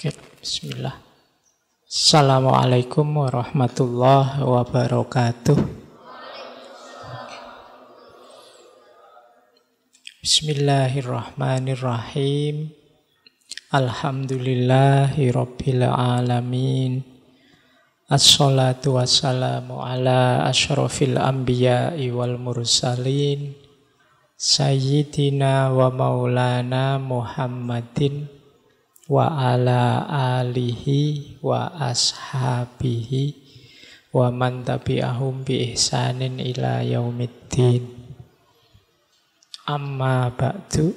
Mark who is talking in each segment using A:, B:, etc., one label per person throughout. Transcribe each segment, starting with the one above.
A: Oke, bismillah. Assalamualaikum warahmatullahi wabarakatuh. Bismillahirrahmanirrahim. Alhamdulillahi rabbil alamin. Assalatu wassalamu ala asyrafil anbiya'i wal mursalin. Sayyidina wa maulana Muhammadin wa ala alihi wa ashabihi wa man tabi'ahum bi ihsanin ila yaumiddin. Amma ba'du.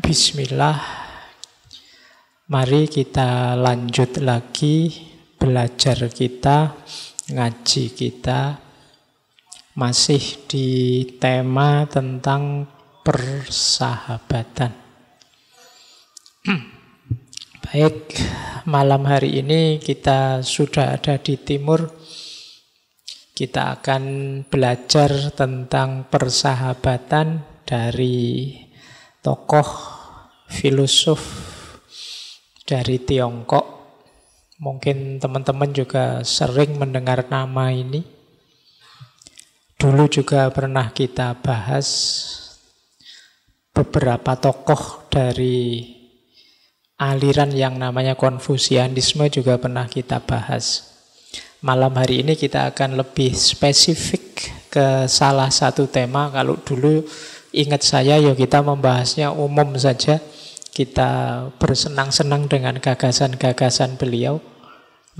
A: Bismillah. Mari kita lanjut lagi belajar kita, ngaji kita, masih di tema tentang persahabatan. Baik, malam hari ini kita sudah ada di timur. Kita akan belajar tentang persahabatan dari tokoh filosof dari Tiongkok. Mungkin teman-teman juga sering mendengar nama ini. Dulu juga pernah kita bahas beberapa tokoh dari aliran yang namanya Konfusianisme juga pernah kita bahas. Malam hari ini kita akan lebih spesifik ke salah satu tema. Kalau dulu ingat saya ya kita membahasnya umum saja. Kita bersenang-senang dengan gagasan-gagasan beliau.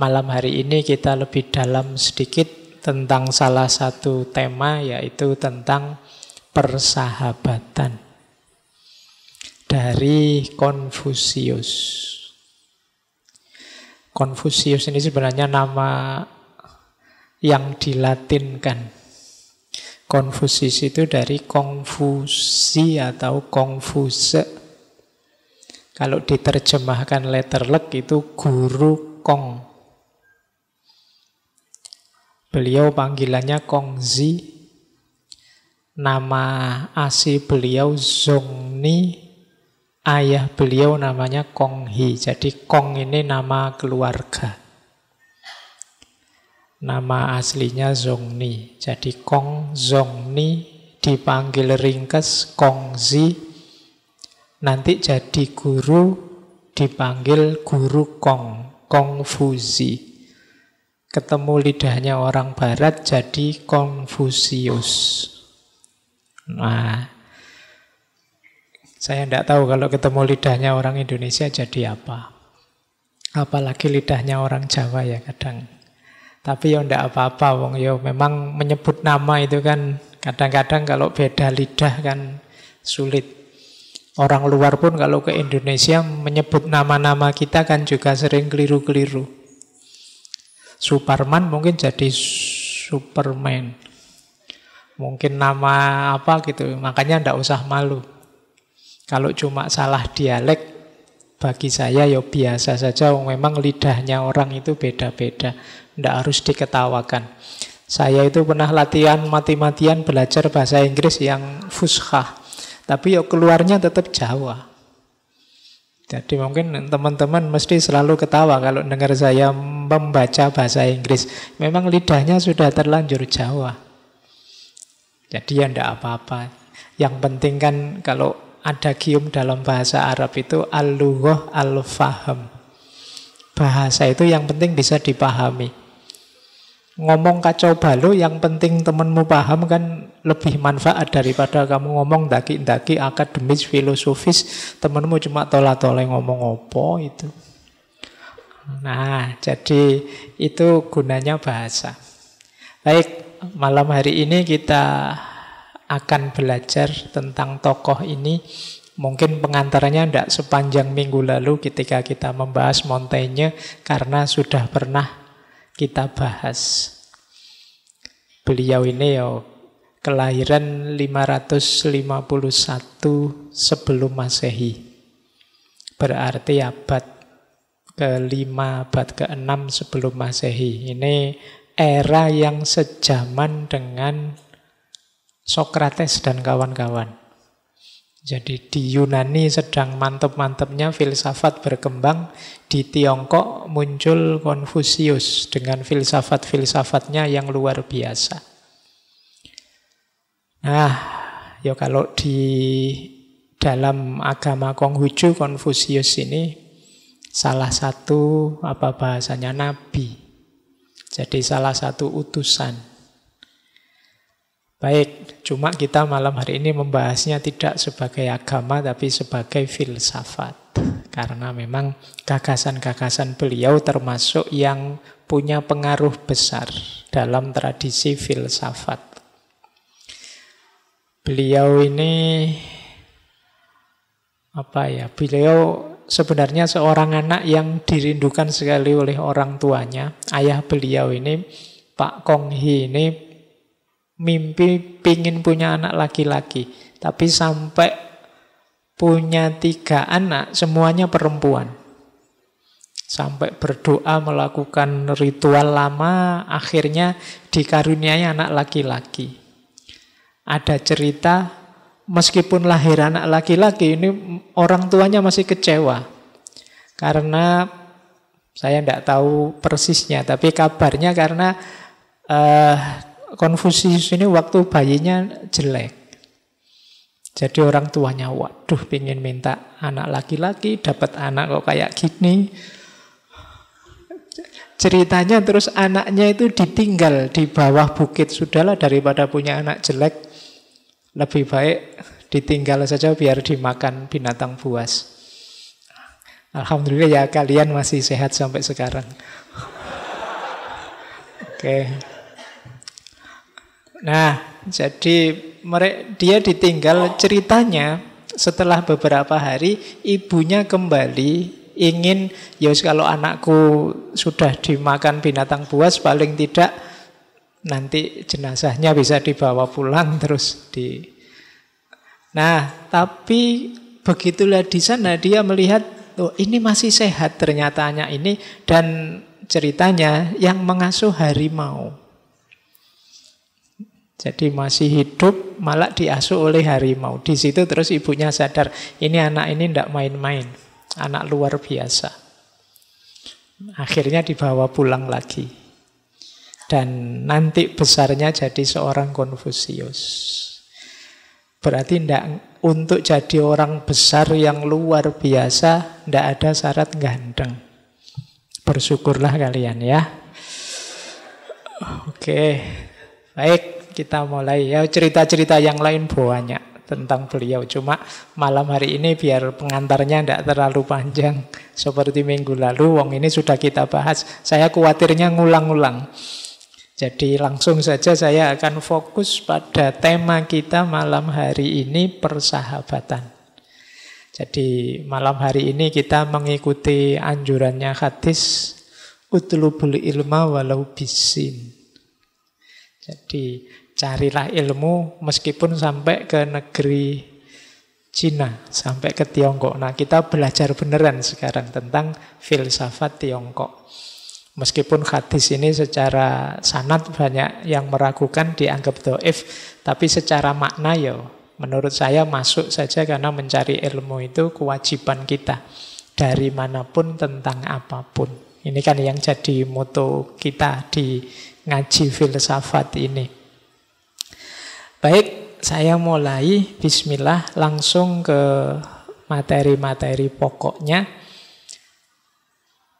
A: Malam hari ini kita lebih dalam sedikit tentang salah satu tema, yaitu tentang persahabatan. Dari Konfusius. Konfusius ini sebenarnya nama yang dilatinkan. Konfusius itu dari Kongfusi atau Kongfuse. Kalau diterjemahkan letterlek itu guru Kong. Beliau panggilannya Kongzi. Nama asli beliau Zongni. Ayah beliau namanya Konghi. Jadi Kong ini nama keluarga. Nama aslinya Zongni. Jadi Kong Zongni dipanggil ringkes Kongzi. Nanti jadi guru dipanggil guru Kong. Kongfuzi. Ketemu lidahnya orang barat jadi Konfusius. Nah, saya tidak tahu kalau ketemu lidahnya orang Indonesia jadi apa. Apalagi lidahnya orang Jawa ya kadang. Tapi ya tidak apa-apa, wong ya memang menyebut nama itu kan kadang-kadang kalau beda lidah kan sulit. Orang luar pun kalau ke Indonesia menyebut nama-nama kita kan juga sering keliru-keliru. Superman mungkin jadi Superman. Mungkin nama apa gitu, makanya tidak usah malu. Kalau cuma salah dialek, bagi saya ya biasa saja. Memang lidahnya orang itu beda-beda. Tidak harus diketawakan. Saya itu pernah latihan mati-matian belajar bahasa Inggris yang fushah. Tapi ya keluarnya tetap Jawa. Jadi mungkin teman-teman mesti selalu ketawa kalau dengar saya membaca bahasa Inggris. Memang lidahnya sudah terlanjur Jawa. Jadi ya tidak apa-apa. Yang penting kan kalau ada gium dalam bahasa Arab itu al-lughah al-faham. Bahasa itu yang penting bisa dipahami. Ngomong kacau balau yang penting temanmu paham kan lebih manfaat daripada kamu ngomong daki-daki akademis filosofis temanmu cuma tola-tola ngomong opo itu. Nah, jadi itu gunanya bahasa. Baik, malam hari ini kita akan belajar tentang tokoh ini. Mungkin pengantarnya tidak sepanjang minggu lalu ketika kita membahas Montaigne, karena sudah pernah kita bahas. Beliau ini kelahiran 551 sebelum Masehi. Berarti abad ke-5, abad ke-6 sebelum Masehi. Ini era yang sejaman dengan Sokrates dan kawan-kawan. Jadi di Yunani sedang mantep-mantepnya filsafat berkembang, di Tiongkok muncul Konfusius dengan filsafat-filsafatnya yang luar biasa. Nah, ya kalau di dalam agama Konghucu, Konfusius ini salah satu, apa bahasanya, nabi. Jadi salah satu utusan. Baik, cuma kita malam hari ini membahasnya tidak sebagai agama, tapi sebagai filsafat. Karena memang gagasan-gagasan beliau termasuk yang punya pengaruh besar dalam tradisi filsafat. Beliau ini, beliau sebenarnya seorang anak yang dirindukan sekali oleh orang tuanya. Ayah beliau ini, Pak Kong Hee ini, mimpi pingin punya anak laki-laki, tapi sampai punya 3 anak, semuanya perempuan. Sampai berdoa melakukan ritual lama, akhirnya dikaruniai anak laki-laki. Ada cerita, meskipun lahir anak laki-laki, ini orang tuanya masih kecewa. Karena, saya tidak tahu persisnya, tapi kabarnya karena Konfusius ini waktu bayinya jelek. Jadi orang tuanya, waduh, pengen minta anak laki-laki, dapat anak kok kayak gini. Ceritanya terus anaknya itu ditinggal di bawah bukit. Sudahlah, daripada punya anak jelek, lebih baik ditinggal saja biar dimakan binatang buas. Alhamdulillah ya, kalian masih sehat sampai sekarang. Oke. Nah, jadi dia ditinggal. Ceritanya setelah beberapa hari ibunya kembali, ingin, ya kalau anakku sudah dimakan binatang buas, paling tidak nanti jenazahnya bisa dibawa pulang terus di. Nah, tapi begitulah di sana dia melihat, oh, ini masih sehat ternyata anak ini, dan ceritanya yang mengasuh harimau. Jadi masih hidup, malah diasuh oleh harimau. Di situ terus ibunya sadar, ini anak ini tidak main-main, anak luar biasa. Akhirnya dibawa pulang lagi. Dan nanti besarnya jadi seorang Konfusius. Berarti untuk jadi orang besar yang luar biasa, tidak ada syarat ganteng. Bersyukurlah kalian ya. Oke, baik. Kita mulai ya, cerita-cerita yang lain banyak tentang beliau. Cuma malam hari ini biar pengantarnya tidak terlalu panjang seperti minggu lalu. Wong ini sudah kita bahas. Saya khawatirnya ngulang-ulang. Jadi langsung saja saya akan fokus pada tema kita malam hari ini, persahabatan. Jadi malam hari ini kita mengikuti anjurannya hadis, utlubul ilma walau bisin. Jadi carilah ilmu meskipun sampai ke negeri Cina, sampai ke Tiongkok. Nah, kita belajar beneran sekarang tentang filsafat Tiongkok. Meskipun hadis ini secara sanad banyak yang meragukan, dianggap dhaif, tapi secara makna ya menurut saya masuk saja, karena mencari ilmu itu kewajiban kita dari manapun tentang apapun. Ini kan yang jadi moto kita di ngaji filsafat ini. Baik, saya mulai, bismillah, langsung ke materi-materi pokoknya.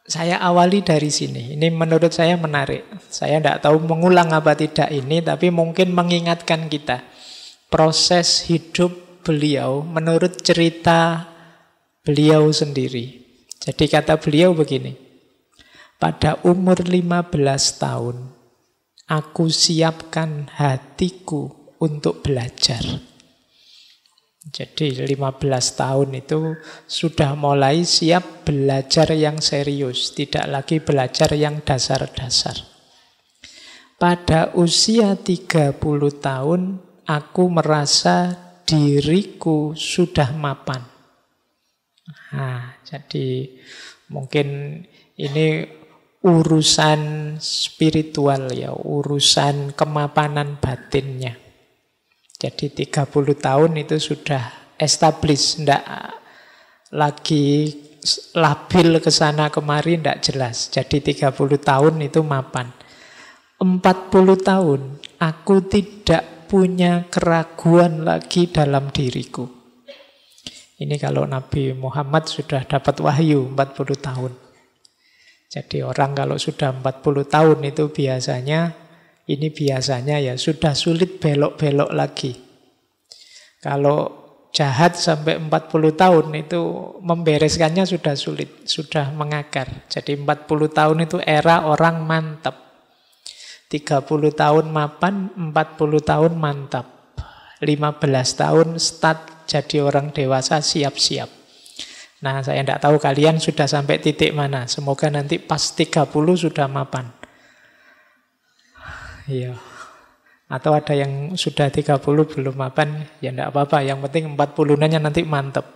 A: Saya awali dari sini. Ini menurut saya menarik. Saya tidak tahu mengulang apa tidak ini, tapi mungkin mengingatkan kita. Proses hidup beliau menurut cerita beliau sendiri. Jadi kata beliau begini, pada umur 15 tahun, aku siapkan hatiku untuk belajar. Jadi 15 tahun itu sudah mulai siap belajar yang serius, tidak lagi belajar yang dasar-dasar. Pada usia 30 tahun, aku merasa diriku sudah mapan. Nah, jadi mungkin ini urusan spiritual ya, urusan kemapanan batinnya. Jadi 30 tahun itu sudah establish, ndak lagi labil ke sana kemari, ndak jelas. Jadi 30 tahun itu mapan. 40 tahun aku tidak punya keraguan lagi dalam diriku. Ini kalau Nabi Muhammad sudah dapat wahyu 40 tahun. Jadi orang kalau sudah 40 tahun itu biasanya ya sudah sulit belok-belok lagi. Kalau jahat sampai 40 tahun itu membereskannya sudah sulit, sudah mengakar. Jadi 40 tahun itu era orang mantap. 30 tahun mapan, 40 tahun mantap. 15 tahun start jadi orang dewasa siap-siap. Nah, saya tidak tahu kalian sudah sampai titik mana. Semoga nanti pas 30 sudah mapan. Iya. Atau ada yang sudah 30 belum mapan, ya tidak apa-apa. Yang penting 40-nya nanti mantap.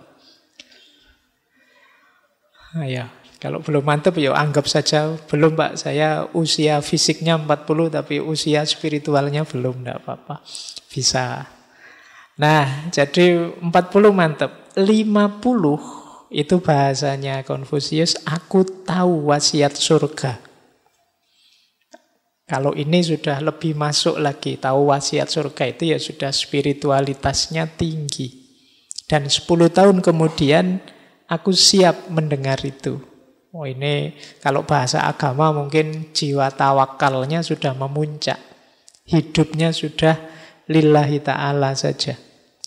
A: Iya. Kalau belum mantap, ya anggap saja belum, Pak. Saya usia fisiknya 40, tapi usia spiritualnya belum, tidak apa-apa. Bisa. Nah, jadi 40 mantap. 50 itu bahasanya Konfusius, aku tahu wasiat surga. Kalau ini sudah lebih masuk lagi, tahu wasiat surga itu ya sudah spiritualitasnya tinggi. Dan 10 tahun kemudian aku siap mendengar itu. Oh, ini kalau bahasa agama mungkin jiwa tawakalnya sudah memuncak. Hidupnya sudah lillahi ta'ala saja.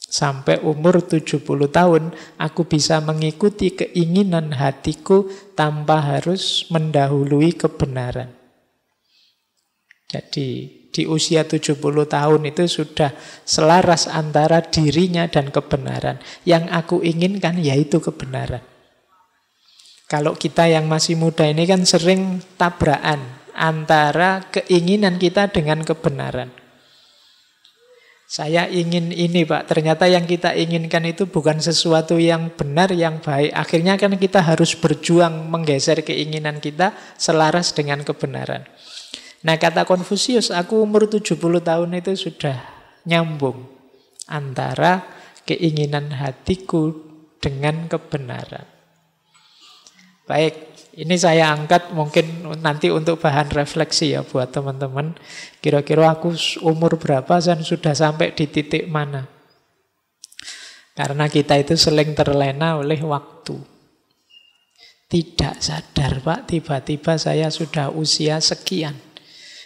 A: Sampai umur 70 tahun, aku bisa mengikuti keinginan hatiku tanpa harus mendahului kebenaran. Jadi, di usia 70 tahun itu sudah selaras antara dirinya dan kebenaran. Yang aku inginkan yaitu kebenaran. Kalau kita yang masih muda ini kan sering tabrakan antara keinginan kita dengan kebenaran. Saya ingin ini, Pak. Ternyata yang kita inginkan itu bukan sesuatu yang benar, yang baik. Akhirnya kan kita harus berjuang menggeser keinginan kita selaras dengan kebenaran. Nah, kata Konfusius, aku umur 70 tahun itu sudah nyambung antara keinginan hatiku dengan kebenaran. Baik, ini saya angkat mungkin nanti untuk bahan refleksi ya buat teman-teman. Kira-kira aku umur berapa dan sudah sampai di titik mana? Karena kita itu sering terlena oleh waktu. Tidak sadar, Pak, tiba-tiba saya sudah usia sekian.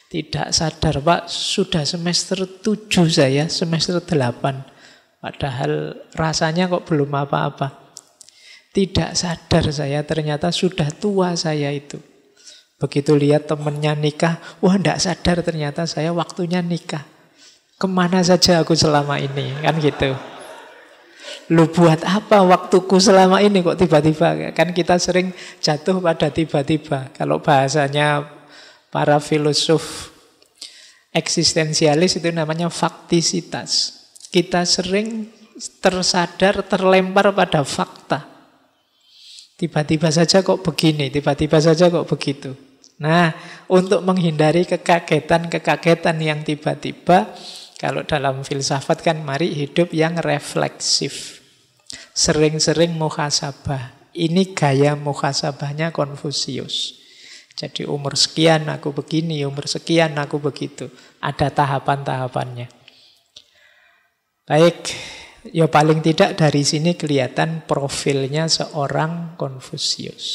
A: Tidak sadar, Pak, sudah semester 7 saya, semester 8. Padahal rasanya kok belum apa-apa. Tidak sadar saya ternyata sudah tua saya itu. Begitu lihat temennya nikah, wah tidak sadar ternyata saya waktunya nikah. Kemana saja aku selama ini, kan gitu. Lu buat apa waktuku selama ini kok tiba-tiba? Kan kita sering jatuh pada tiba-tiba. Kalau bahasanya para filosof eksistensialis itu namanya faktisitas. Kita sering tersadar, terlempar pada fakta. Tiba-tiba saja kok begini, tiba-tiba saja kok begitu. Nah, untuk menghindari kekagetan-kekagetan yang tiba-tiba, kalau dalam filsafat kan mari hidup yang refleksif. Sering-sering muhasabah. Ini gaya muhasabahnya Konfusius. Jadi umur sekian aku begini, umur sekian aku begitu. Ada tahapan-tahapannya. Baik. Ya paling tidak dari sini kelihatan profilnya seorang Konfusius.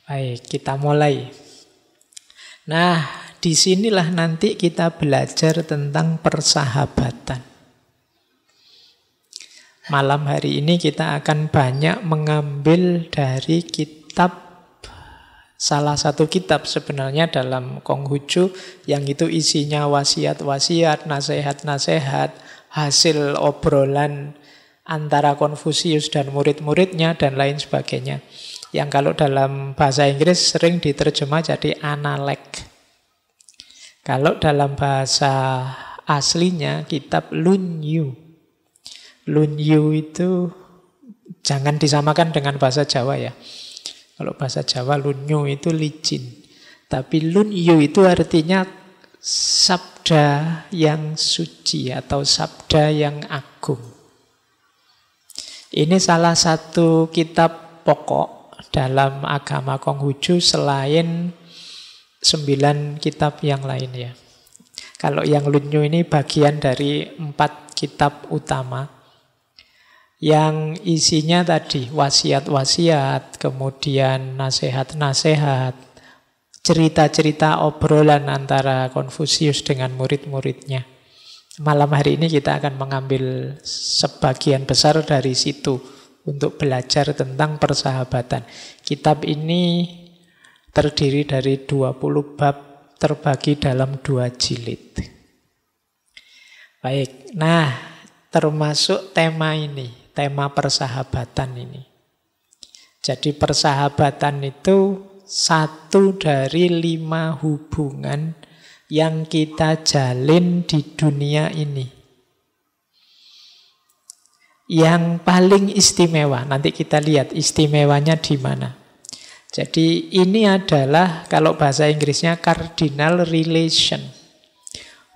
A: Baik, kita mulai. Nah, disinilah nanti kita belajar tentang persahabatan. Malam hari ini kita akan banyak mengambil dari kitab, salah satu kitab sebenarnya dalam Konghucu yang itu isinya wasiat-wasiat, nasihat-nasihat, hasil obrolan antara Konfusius dan murid-muridnya dan lain sebagainya. Yang kalau dalam bahasa Inggris sering diterjemah jadi analek. Kalau dalam bahasa aslinya kitab Lunyu. Lunyu itu jangan disamakan dengan bahasa Jawa ya. Kalau bahasa Jawa lunyu itu licin. Tapi lunyu itu artinya sabda yang suci atau sabda yang agung. Ini salah satu kitab pokok dalam agama Konghucu selain 9 kitab yang lain ya. Kalau yang Lunnyu ini bagian dari 4 kitab utama yang isinya tadi wasiat-wasiat, kemudian nasihat-nasihat, cerita-cerita obrolan antara Konfusius dengan murid-muridnya. Malam hari ini kita akan mengambil sebagian besar dari situ untuk belajar tentang persahabatan. Kitab ini terdiri dari 20 bab terbagi dalam 2 jilid. Baik, nah termasuk tema ini, tema persahabatan ini. Jadi persahabatan itu satu dari 5 hubungan yang kita jalin di dunia ini. Yang paling istimewa, nanti kita lihat istimewanya di mana. Jadi ini adalah kalau bahasa Inggrisnya cardinal relation.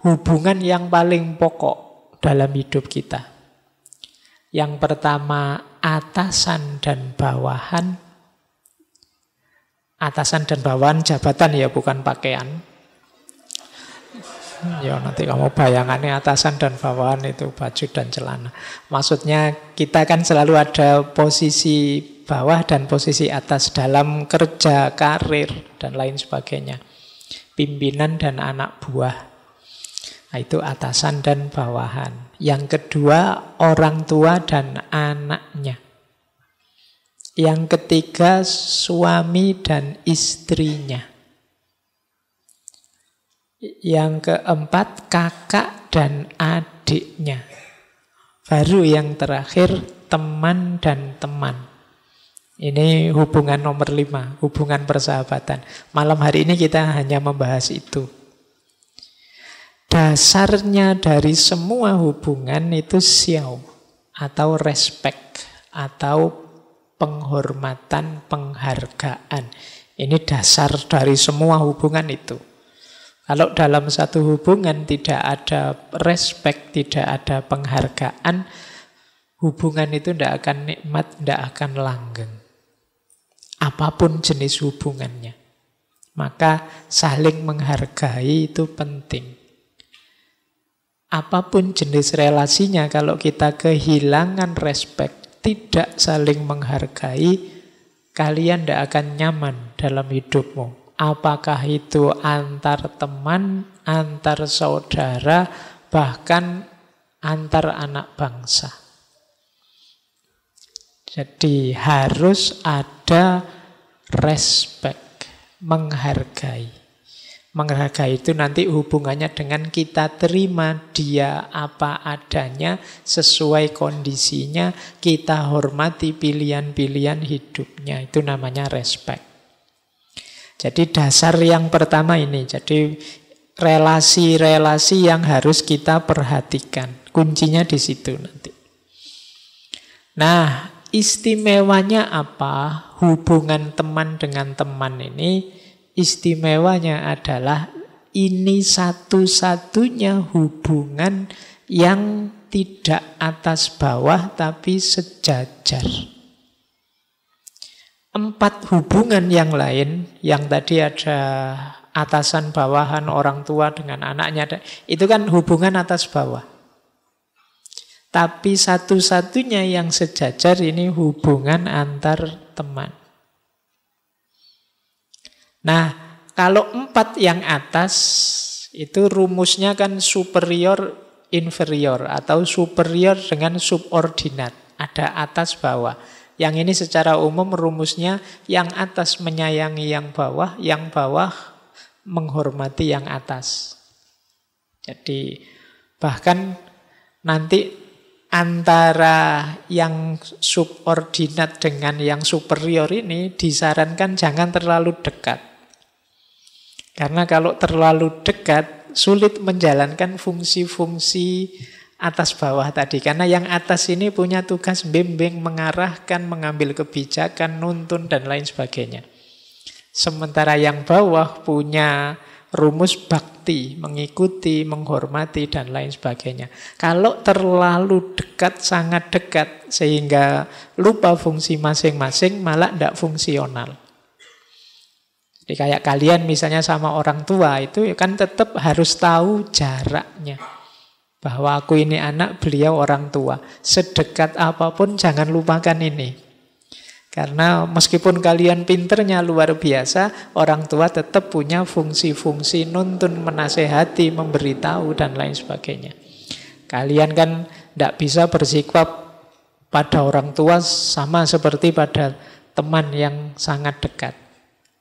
A: Hubungan yang paling pokok dalam hidup kita. Yang pertama atasan dan bawahan. Atasan dan bawahan jabatan ya, bukan pakaian. Ya nanti kamu bayangannya atasan dan bawahan itu baju dan celana. Maksudnya kita kan selalu ada posisi bawah dan posisi atas dalam kerja, karir, dan lain sebagainya. Pimpinan dan anak buah. Nah, itu atasan dan bawahan. Yang kedua, orang tua dan anaknya. Yang ketiga, suami dan istrinya. Yang keempat, kakak dan adiknya. Baru yang terakhir, teman dan teman. Ini hubungan nomor 5, hubungan persahabatan. Malam hari ini kita hanya membahas itu. Dasarnya dari semua hubungan itu xiao, atau respect, atau penghormatan, penghargaan. Ini dasar dari semua hubungan itu. Kalau dalam satu hubungan tidak ada respect, tidak ada penghargaan, hubungan itu tidak akan nikmat, tidak akan langgeng. Apapun jenis hubungannya. Maka saling menghargai itu penting. Apapun jenis relasinya, kalau kita kehilangan respect, tidak saling menghargai, kalian tidak akan nyaman dalam hidupmu. Apakah itu antar teman, antar saudara, bahkan antar anak bangsa. Jadi harus ada respect, menghargai. Menghargai itu nanti hubungannya dengan kita terima dia apa adanya, sesuai kondisinya, kita hormati pilihan-pilihan hidupnya. Itu namanya respect. Jadi dasar yang pertama ini, jadi relasi-relasi yang harus kita perhatikan. Kuncinya di situ nanti. Nah, istimewanya apa? Hubungan teman dengan teman ini, istimewanya adalah ini satu-satunya hubungan yang tidak atas bawah tapi sejajar. 4 hubungan yang lain, yang tadi ada atasan bawahan, orang tua dengan anaknya, itu kan hubungan atas bawah. Tapi satu-satunya yang sejajar ini hubungan antar teman. Nah, kalau 4 yang atas, itu rumusnya kan superior, inferior, atau superior dengan subordinat. Ada atas bawah. Yang ini secara umum rumusnya yang atas menyayangi yang bawah menghormati yang atas. Jadi bahkan nanti antara yang subordinat dengan yang superior ini disarankan jangan terlalu dekat. Karena kalau terlalu dekat sulit menjalankan fungsi-fungsi atas bawah tadi. Karena yang atas ini punya tugas bimbing, mengarahkan, mengambil kebijakan, nuntun, dan lain sebagainya. Sementara yang bawah punya rumus bakti, mengikuti, menghormati, dan lain sebagainya. Kalau terlalu dekat, sangat dekat, sehingga lupa fungsi masing-masing, malah tidak fungsional. Jadi kayak kalian misalnya sama orang tua, itu kan tetap harus tahu jaraknya. Bahwa aku ini anak, beliau orang tua. Sedekat apapun jangan lupakan ini. Karena meskipun kalian pinternya luar biasa, orang tua tetap punya fungsi-fungsi nuntun, menasehati, memberitahu, dan lain sebagainya. Kalian kan tidak bisa bersikap pada orang tua sama seperti pada teman yang sangat dekat.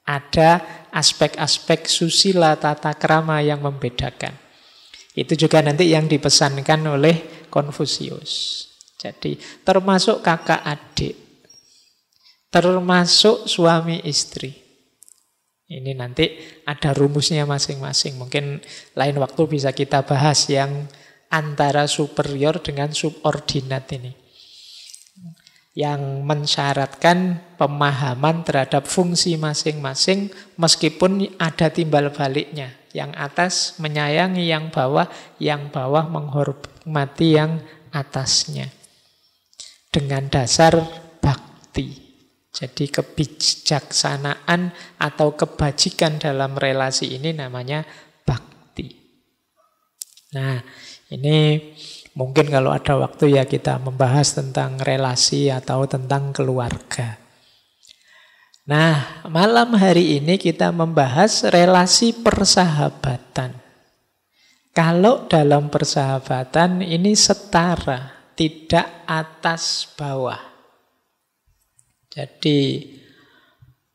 A: Ada aspek-aspek susila tata krama yang membedakan. Itu juga nanti yang dipesankan oleh Konfusius. Jadi termasuk kakak adik, termasuk suami istri. Ini nanti ada rumusnya masing-masing. Mungkin lain waktu bisa kita bahas yang antara superior dengan subordinat ini. Yang mensyaratkan pemahaman terhadap fungsi masing-masing meskipun ada timbal baliknya. Yang atas menyayangi yang bawah menghormati yang atasnya. Dengan dasar bakti. Jadi kebijaksanaan atau kebajikan dalam relasi ini namanya bakti. Nah, ini mungkin kalau ada waktu ya kita membahas tentang relasi atau tentang keluarga. Nah, malam hari ini kita membahas relasi persahabatan. Kalau dalam persahabatan ini setara, tidak atas bawah. Jadi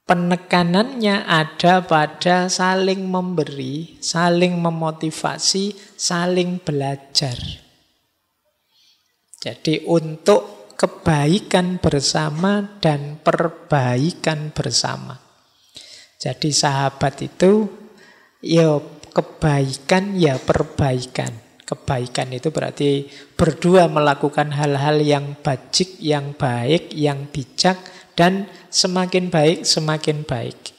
A: penekanannya ada pada saling memberi, saling memotivasi, saling belajar. Jadi untuk kebaikan bersama dan perbaikan bersama. Jadi sahabat itu ya kebaikan ya perbaikan. Kebaikan itu berarti berdua melakukan hal-hal yang bajik, yang baik, yang bijak, dan semakin baik, semakin baik.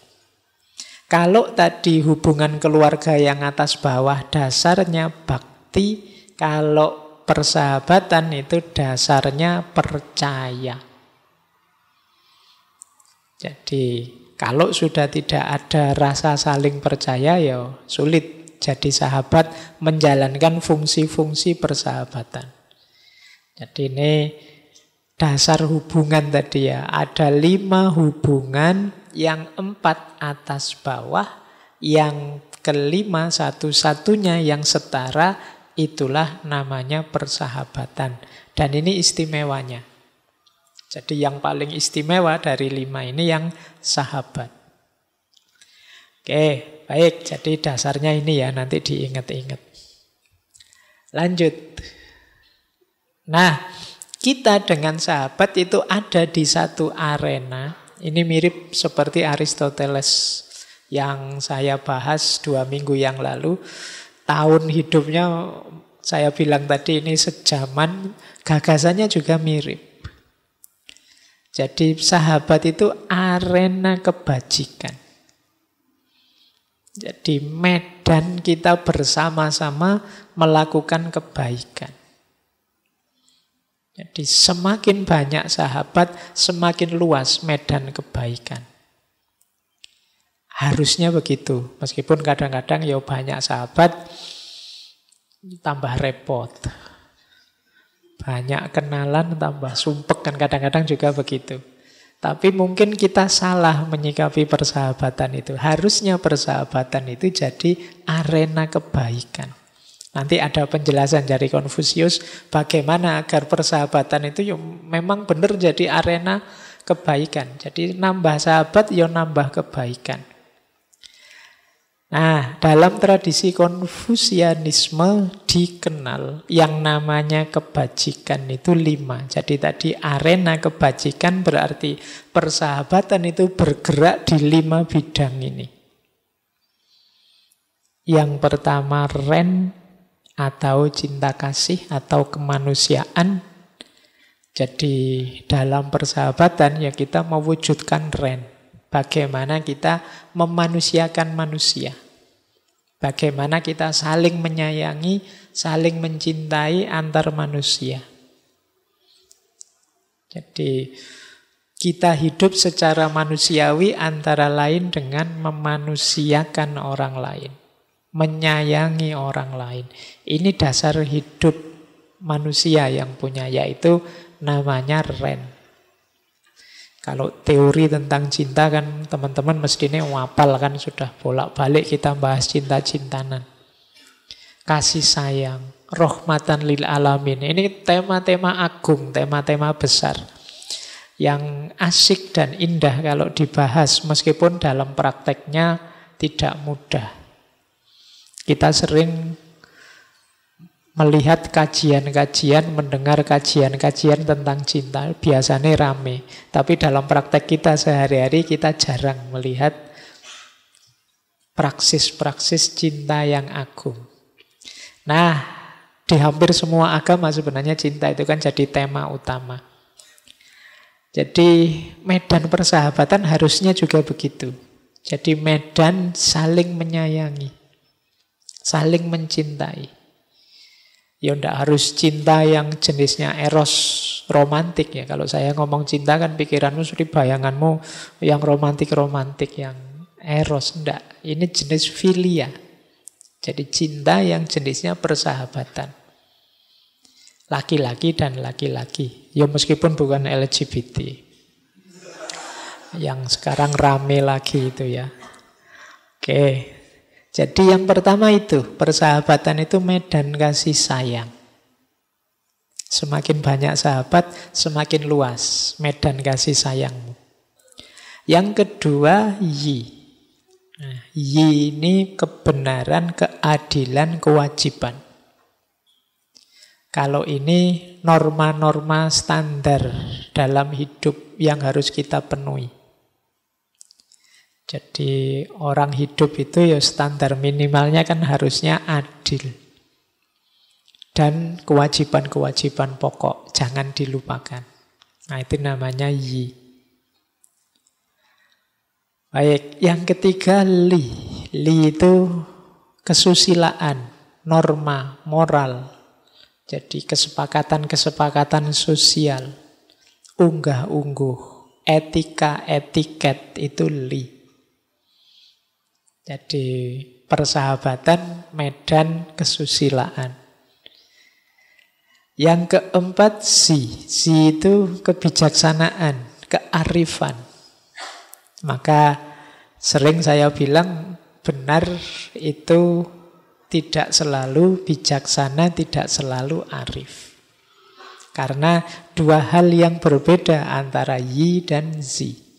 A: Kalau tadi hubungan keluarga yang atas bawah dasarnya bakti, kalau persahabatan itu dasarnya percaya. Jadi kalau sudah tidak ada rasa saling percaya, ya sulit jadi sahabat menjalankan fungsi-fungsi persahabatan. Jadi ini dasar hubungan tadi ya, ada 5 hubungan, yang 4 atas bawah, yang kelima satu-satunya yang setara, itulah namanya persahabatan. Dan ini istimewanya. Jadi yang paling istimewa dari 5 ini yang sahabat. Oke, baik, jadi dasarnya ini ya, nanti diingat-ingat. Lanjut. Nah, kita dengan sahabat itu ada di satu arena. Ini mirip seperti Aristoteles yang saya bahas 2 minggu yang lalu. Tahun hidupnya saya bilang tadi ini sejaman, gagasannya juga mirip. Jadi sahabat itu arena kebajikan. Jadi medan kita bersama-sama melakukan kebaikan. Jadi semakin banyak sahabat, semakin luas medan kebaikan. Harusnya begitu. Meskipun kadang-kadang ya banyak sahabat, tambah repot. Banyak kenalan, tambah sumpek, kan kadang-kadang juga begitu. Tapi mungkin kita salah menyikapi persahabatan itu. Harusnya persahabatan itu jadi arena kebaikan. Nanti ada penjelasan dari Konfusius bagaimana agar persahabatan itu memang benar jadi arena kebaikan. Jadi nambah sahabat ya nambah kebaikan. Nah, dalam tradisi Konfusianisme dikenal yang namanya kebajikan itu 5. Jadi tadi arena kebajikan berarti persahabatan itu bergerak di 5 bidang ini. Yang pertama ren atau cinta kasih atau kemanusiaan. Jadi dalam persahabatan ya kita mewujudkan ren. Bagaimana kita memanusiakan manusia. Bagaimana kita saling menyayangi, saling mencintai antar manusia. Jadi kita hidup secara manusiawi antara lain dengan memanusiakan orang lain. Menyayangi orang lain. Ini dasar hidup manusia yang punya, yaitu namanya Ren. Kalau teori tentang cinta kan teman-teman mestinya wapal kan, sudah bolak-balik kita bahas cinta-cintanan. Kasih sayang, rahmatan lil alamin. Ini tema-tema agung, tema-tema besar. Yang asik dan indah kalau dibahas, meskipun dalam prakteknya tidak mudah. Kita sering melihat kajian-kajian, mendengar kajian-kajian tentang cinta, biasanya rame. Tapi dalam praktek kita sehari-hari, kita jarang melihat praksis-praksis cinta yang agung. Nah, di hampir semua agama sebenarnya cinta itu kan jadi tema utama. Jadi medan persahabatan harusnya juga begitu. Jadi medan saling menyayangi, saling mencintai. Ya ndak harus cinta yang jenisnya eros romantik ya. Kalau saya ngomong cinta kan pikiranmu sudah bayanganmu yang romantik-romantik, yang eros. Ndak, ini jenis filia. Jadi cinta yang jenisnya persahabatan. Laki-laki dan laki-laki. Ya meskipun bukan LGBT. Yang sekarang rame lagi itu ya. Oke. Jadi yang pertama itu, persahabatan itu medan kasih sayang. Semakin banyak sahabat, semakin luas medan kasih sayangmu. Yang kedua, yi. Nah, yi ini kebenaran, keadilan, kewajiban. Kalau ini norma-norma standar dalam hidup yang harus kita penuhi. Jadi orang hidup itu ya standar minimalnya kan harusnya adil. Dan kewajiban-kewajiban pokok jangan dilupakan. Nah itu namanya yi. Baik, yang ketiga li. Li itu kesusilaan, norma, moral. Jadi kesepakatan-kesepakatan sosial. Unggah-ungguh, etika, etiket itu li. Jadi persahabatan, medan kesusilaan. Yang keempat si. Si itu kebijaksanaan, kearifan. Maka sering saya bilang benar itu tidak selalu bijaksana, tidak selalu arif. Karena dua hal yang berbeda antara yi dan zi.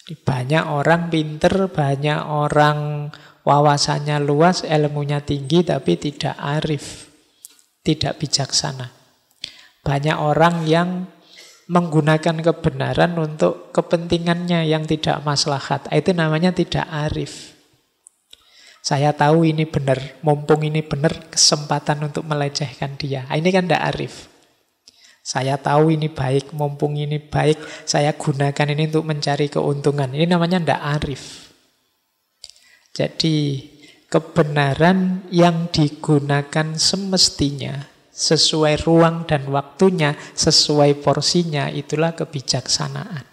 A: Banyak orang pinter, banyak orang wawasannya luas, ilmunya tinggi, tapi tidak arif, tidak bijaksana. Banyak orang yang menggunakan kebenaran untuk kepentingannya yang tidak maslahat. Itu namanya tidak arif. Saya tahu ini benar, mumpung ini benar, kesempatan untuk melecehkan dia. Ini kan tidak arif. Saya tahu ini baik, mumpung ini baik, saya gunakan ini untuk mencari keuntungan. Ini namanya tidak arif. Jadi kebenaran yang digunakan semestinya, sesuai ruang dan waktunya, sesuai porsinya, itulah kebijaksanaan.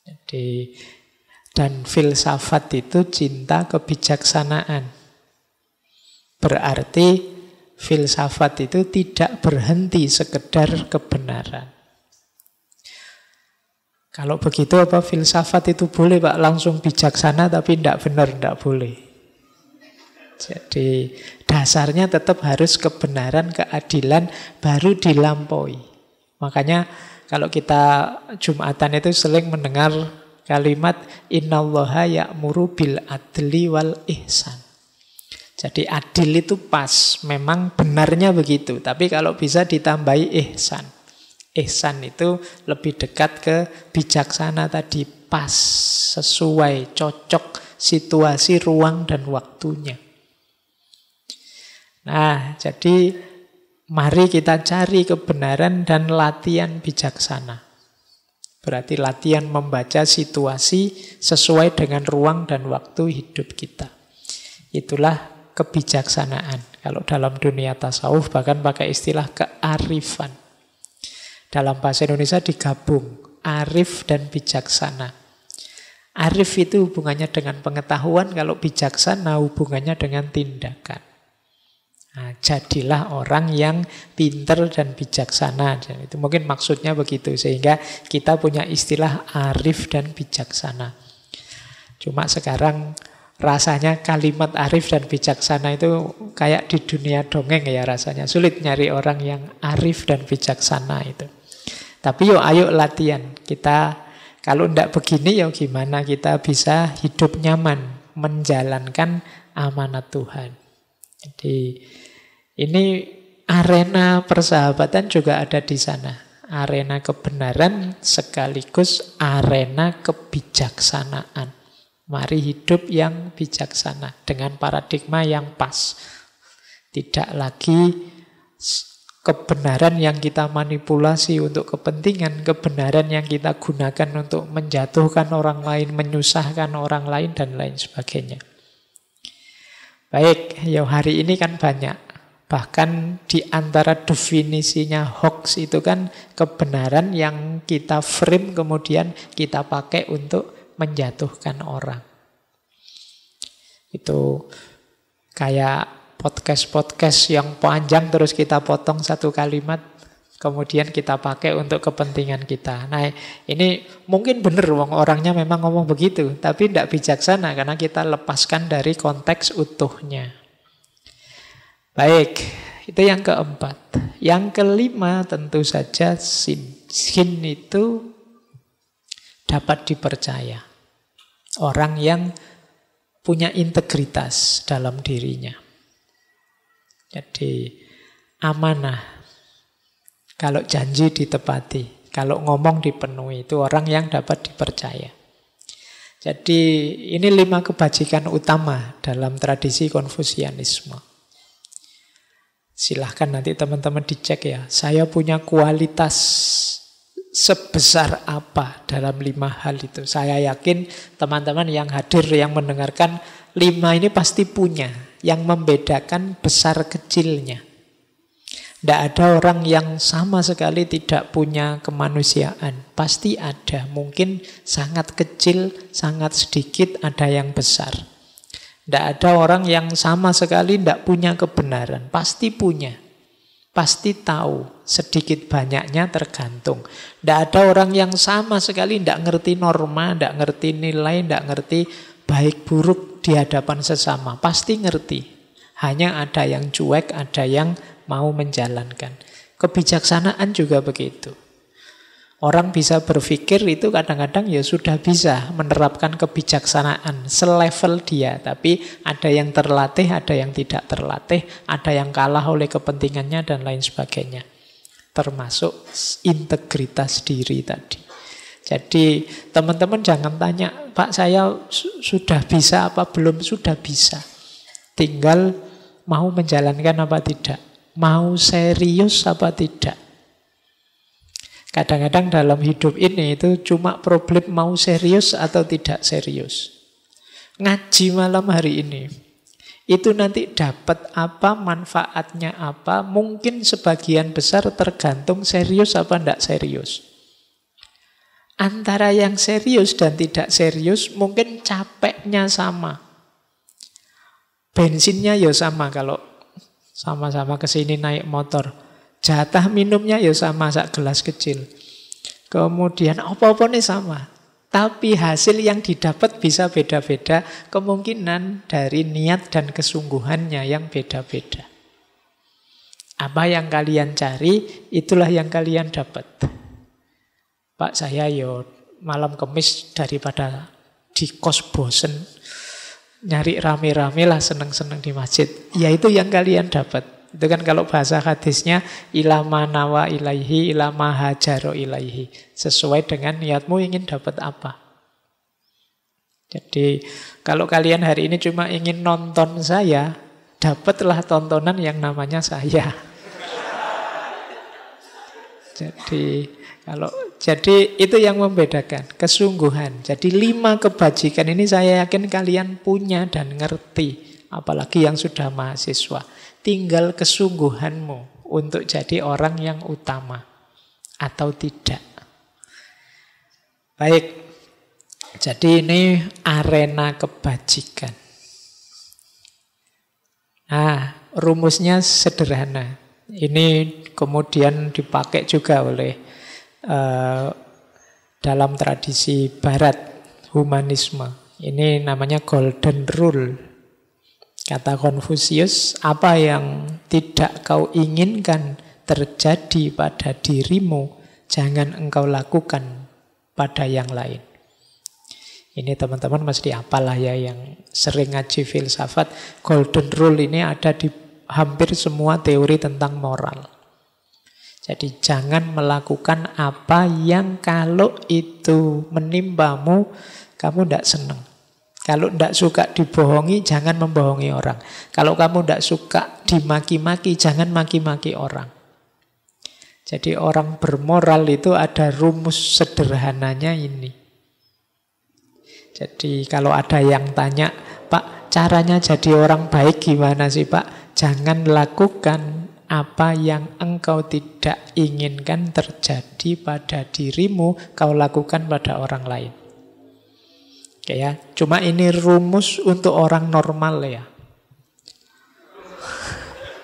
A: Jadi, dan filsafat itu cinta kebijaksanaan. Berarti filsafat itu tidak berhenti sekedar kebenaran. Kalau begitu apa filsafat itu boleh Pak langsung bijaksana tapi tidak benar, tidak boleh. Jadi dasarnya tetap harus kebenaran, keadilan baru dilampaui. Makanya kalau kita Jumatan itu sering mendengar kalimat innallaha ya'muru bil adli wal ihsan. Jadi adil itu pas, memang benarnya begitu. Tapi kalau bisa ditambahi ihsan. Ihsan itu lebih dekat ke bijaksana tadi, pas, sesuai, cocok situasi, ruang, dan waktunya. Nah, jadi mari kita cari kebenaran dan latihan bijaksana. Berarti latihan membaca situasi sesuai dengan ruang dan waktu hidup kita. Itulah kebijaksanaan. Kalau dalam dunia tasawuf bahkan pakai istilah kearifan. Dalam bahasa Indonesia digabung arif dan bijaksana. Arif itu hubungannya dengan pengetahuan, kalau bijaksana hubungannya dengan tindakan. Nah, jadilah orang yang pinter dan bijaksana. Dan itu mungkin maksudnya begitu. Sehingga kita punya istilah arif dan bijaksana. Cuma sekarang rasanya kalimat arif dan bijaksana itu kayak di dunia dongeng ya rasanya. Sulit nyari orang yang arif dan bijaksana itu. Tapi ayo latihan. Kita kalau ndak begini ya gimana kita bisa hidup nyaman, menjalankan amanat Tuhan. Jadi ini arena persahabatan juga ada di sana. Arena kebenaran sekaligus arena kebijaksanaan. Mari hidup yang bijaksana dengan paradigma yang pas. Tidak lagi kebenaran yang kita manipulasi untuk kepentingan, kebenaran yang kita gunakan untuk menjatuhkan orang lain, menyusahkan orang lain, dan lain sebagainya. Baik, ya hari ini kan banyak. Bahkan di antara definisinya hoax itu kan kebenaran yang kita frame kemudian kita pakai untuk menjatuhkan orang. Itu kayak podcast-podcast yang panjang terus kita potong satu kalimat kemudian kita pakai untuk kepentingan kita. Nah, ini mungkin benar orangnya memang ngomong begitu, tapi tidak bijaksana karena kita lepaskan dari konteks utuhnya. Baik, itu yang keempat. Yang kelima tentu saja sin. Sin itu dapat dipercaya. Orang yang punya integritas dalam dirinya. Jadi amanah. Kalau janji ditepati, kalau ngomong dipenuhi, itu orang yang dapat dipercaya. Jadi ini 5 kebajikan utama dalam tradisi Konfusianisme. Silahkan nanti teman-teman dicek ya. Saya punya kualitas sebesar apa dalam 5 hal itu. Saya yakin teman-teman yang hadir, yang mendengarkan 5 ini pasti punya. Yang membedakan besar kecilnya. Tidak ada orang yang sama sekali tidak punya kemanusiaan. Pasti ada. Mungkin sangat kecil, sangat sedikit, ada yang besar. Tidak ada orang yang sama sekali tidak punya kebenaran. Pasti punya. Pasti tahu. Sedikit banyaknya tergantung. Tidak ada orang yang sama sekali tidak ngerti norma, tidak ngerti nilai, tidak ngerti baik buruk di hadapan sesama. Pasti ngerti. Hanya ada yang cuek, ada yang mau menjalankan. Kebijaksanaan juga begitu. Orang bisa berpikir itu kadang-kadang ya sudah bisa menerapkan kebijaksanaan selevel dia. Tapi ada yang terlatih, ada yang tidak terlatih, ada yang kalah oleh kepentingannya dan lain sebagainya. Termasuk integritas diri tadi. Jadi teman-teman jangan tanya, Pak saya sudah bisa apa belum? Sudah bisa. Tinggal mau menjalankan apa tidak. Mau serius apa tidak. Kadang-kadang dalam hidup ini itu cuma problem mau serius atau tidak serius. Ngaji malam hari ini, itu nanti dapat apa, manfaatnya apa, mungkin sebagian besar tergantung serius apa tidak serius. Antara yang serius dan tidak serius mungkin capeknya sama. Bensinnya ya sama kalau sama-sama kesini naik motor. Jatah minumnya ya sama, sak gelas kecil. Kemudian apa-apa nih sama. Tapi hasil yang didapat bisa beda-beda. Kemungkinan dari niat dan kesungguhannya yang beda-beda. Apa yang kalian cari, itulah yang kalian dapat. Pak saya yo malam Kemis daripada di kos bosen, nyari rame-rame lah seneng-seneng di masjid. Ya itu yang kalian dapat. Itu kan kalau bahasa hadisnya ilama nawa ilaihi ilama hajaro ilaihi. Sesuai dengan niatmu ingin dapat apa. Jadi kalau kalian hari ini cuma ingin nonton saya, dapatlah tontonan yang namanya saya. Jadi itu yang membedakan, kesungguhan. Jadi 5 kebajikan ini saya yakin kalian punya dan ngerti. Apalagi yang sudah mahasiswa. Tinggal kesungguhanmu untuk jadi orang yang utama atau tidak. Baik, jadi ini arena kebajikan. Nah, rumusnya sederhana. Ini kemudian dipakai juga oleh dalam tradisi barat, humanisme. Ini namanya golden rule. Kata Konfusius, apa yang tidak kau inginkan terjadi pada dirimu, jangan engkau lakukan pada yang lain. Ini teman-teman mesti apalah ya yang sering ngaji filsafat. Golden rule ini ada di hampir semua teori tentang moral. Jadi jangan melakukan apa yang kalau itu menimpamu, kamu tidak senang. Kalau tidak suka dibohongi, jangan membohongi orang. Kalau kamu tidak suka dimaki-maki, jangan maki-maki orang. Jadi orang bermoral itu ada rumus sederhananya ini. Jadi kalau ada yang tanya, Pak, caranya jadi orang baik gimana sih Pak? Jangan lakukan apa yang engkau tidak inginkan terjadi pada dirimu, kau lakukan pada orang lain. Oke ya, cuma ini rumus untuk orang normal ya.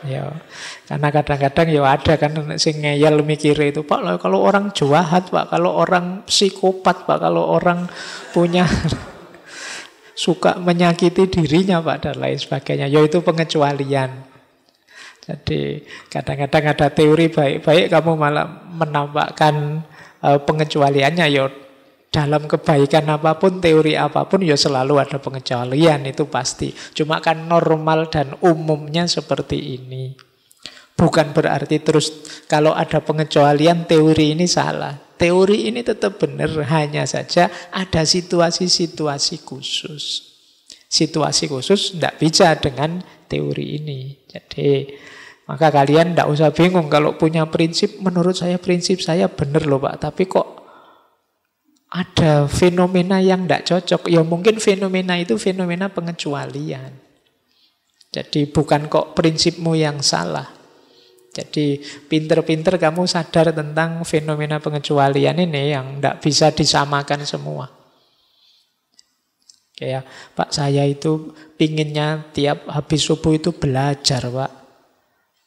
A: Ya, karena kadang-kadang ya ada kan sing ngeyel mikir itu, Pak, kalau orang jahat, Pak, kalau orang psikopat, Pak, kalau orang punya suka menyakiti dirinya, Pak, dan lain sebagainya. Ya itu pengecualian. Jadi kadang-kadang ada teori baik-baik, kamu malah menampakkan pengecualiannya. Ya dalam kebaikan apapun, teori apapun, ya selalu ada pengecualian, itu pasti. Cuma kan normal dan umumnya seperti ini. Bukan berarti terus kalau ada pengecualian teori ini salah. Teori ini tetap benar, hanya saja ada situasi-situasi khusus. Situasi khusus tidak bisa dengan teori ini. Jadi maka kalian tidak usah bingung kalau punya prinsip. Menurut saya prinsip saya benar loh Pak, tapi kok ada fenomena yang tidak cocok. Ya mungkin fenomena itu fenomena pengecualian. Jadi bukan kok prinsipmu yang salah. Jadi pinter-pinter kamu sadar tentang fenomena pengecualian ini yang tidak bisa disamakan semua. Kayak Pak, saya itu pinginnya tiap habis subuh itu belajar Pak.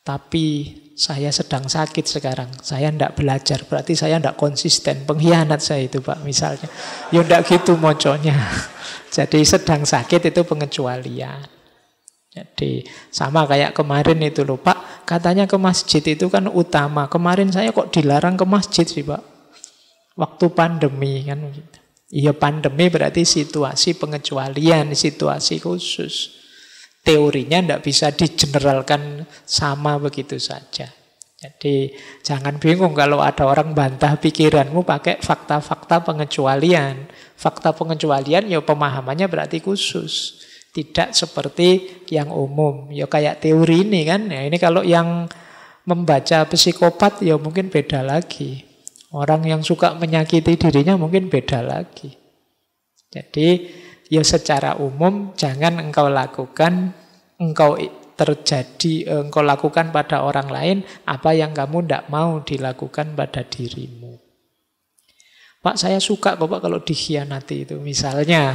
A: Tapi saya sedang sakit sekarang, saya tidak belajar, berarti saya tidak konsisten, pengkhianat saya itu Pak misalnya. Ya tidak gitu moconya. Jadi sedang sakit itu pengecualian. Jadi sama kayak kemarin itu loh Pak, katanya ke masjid itu kan utama. Kemarin saya kok dilarang ke masjid sih Pak, waktu pandemi kan gitu. Iya pandemi berarti situasi pengecualian, situasi khusus. Teorinya tidak bisa digeneralkan sama begitu saja. Jadi jangan bingung kalau ada orang bantah pikiranmu pakai fakta-fakta pengecualian. Fakta pengecualian ya pemahamannya berarti khusus. Tidak seperti yang umum. Ya kayak teori ini kan. Ya ini kalau yang membaca psikopat ya mungkin beda lagi. Orang yang suka menyakiti dirinya mungkin beda lagi. Jadi ya secara umum jangan engkau lakukan, engkau lakukan pada orang lain apa yang kamu tidak mau dilakukan pada dirimu. Pak, saya suka kok Pak kalau dikhianati itu misalnya.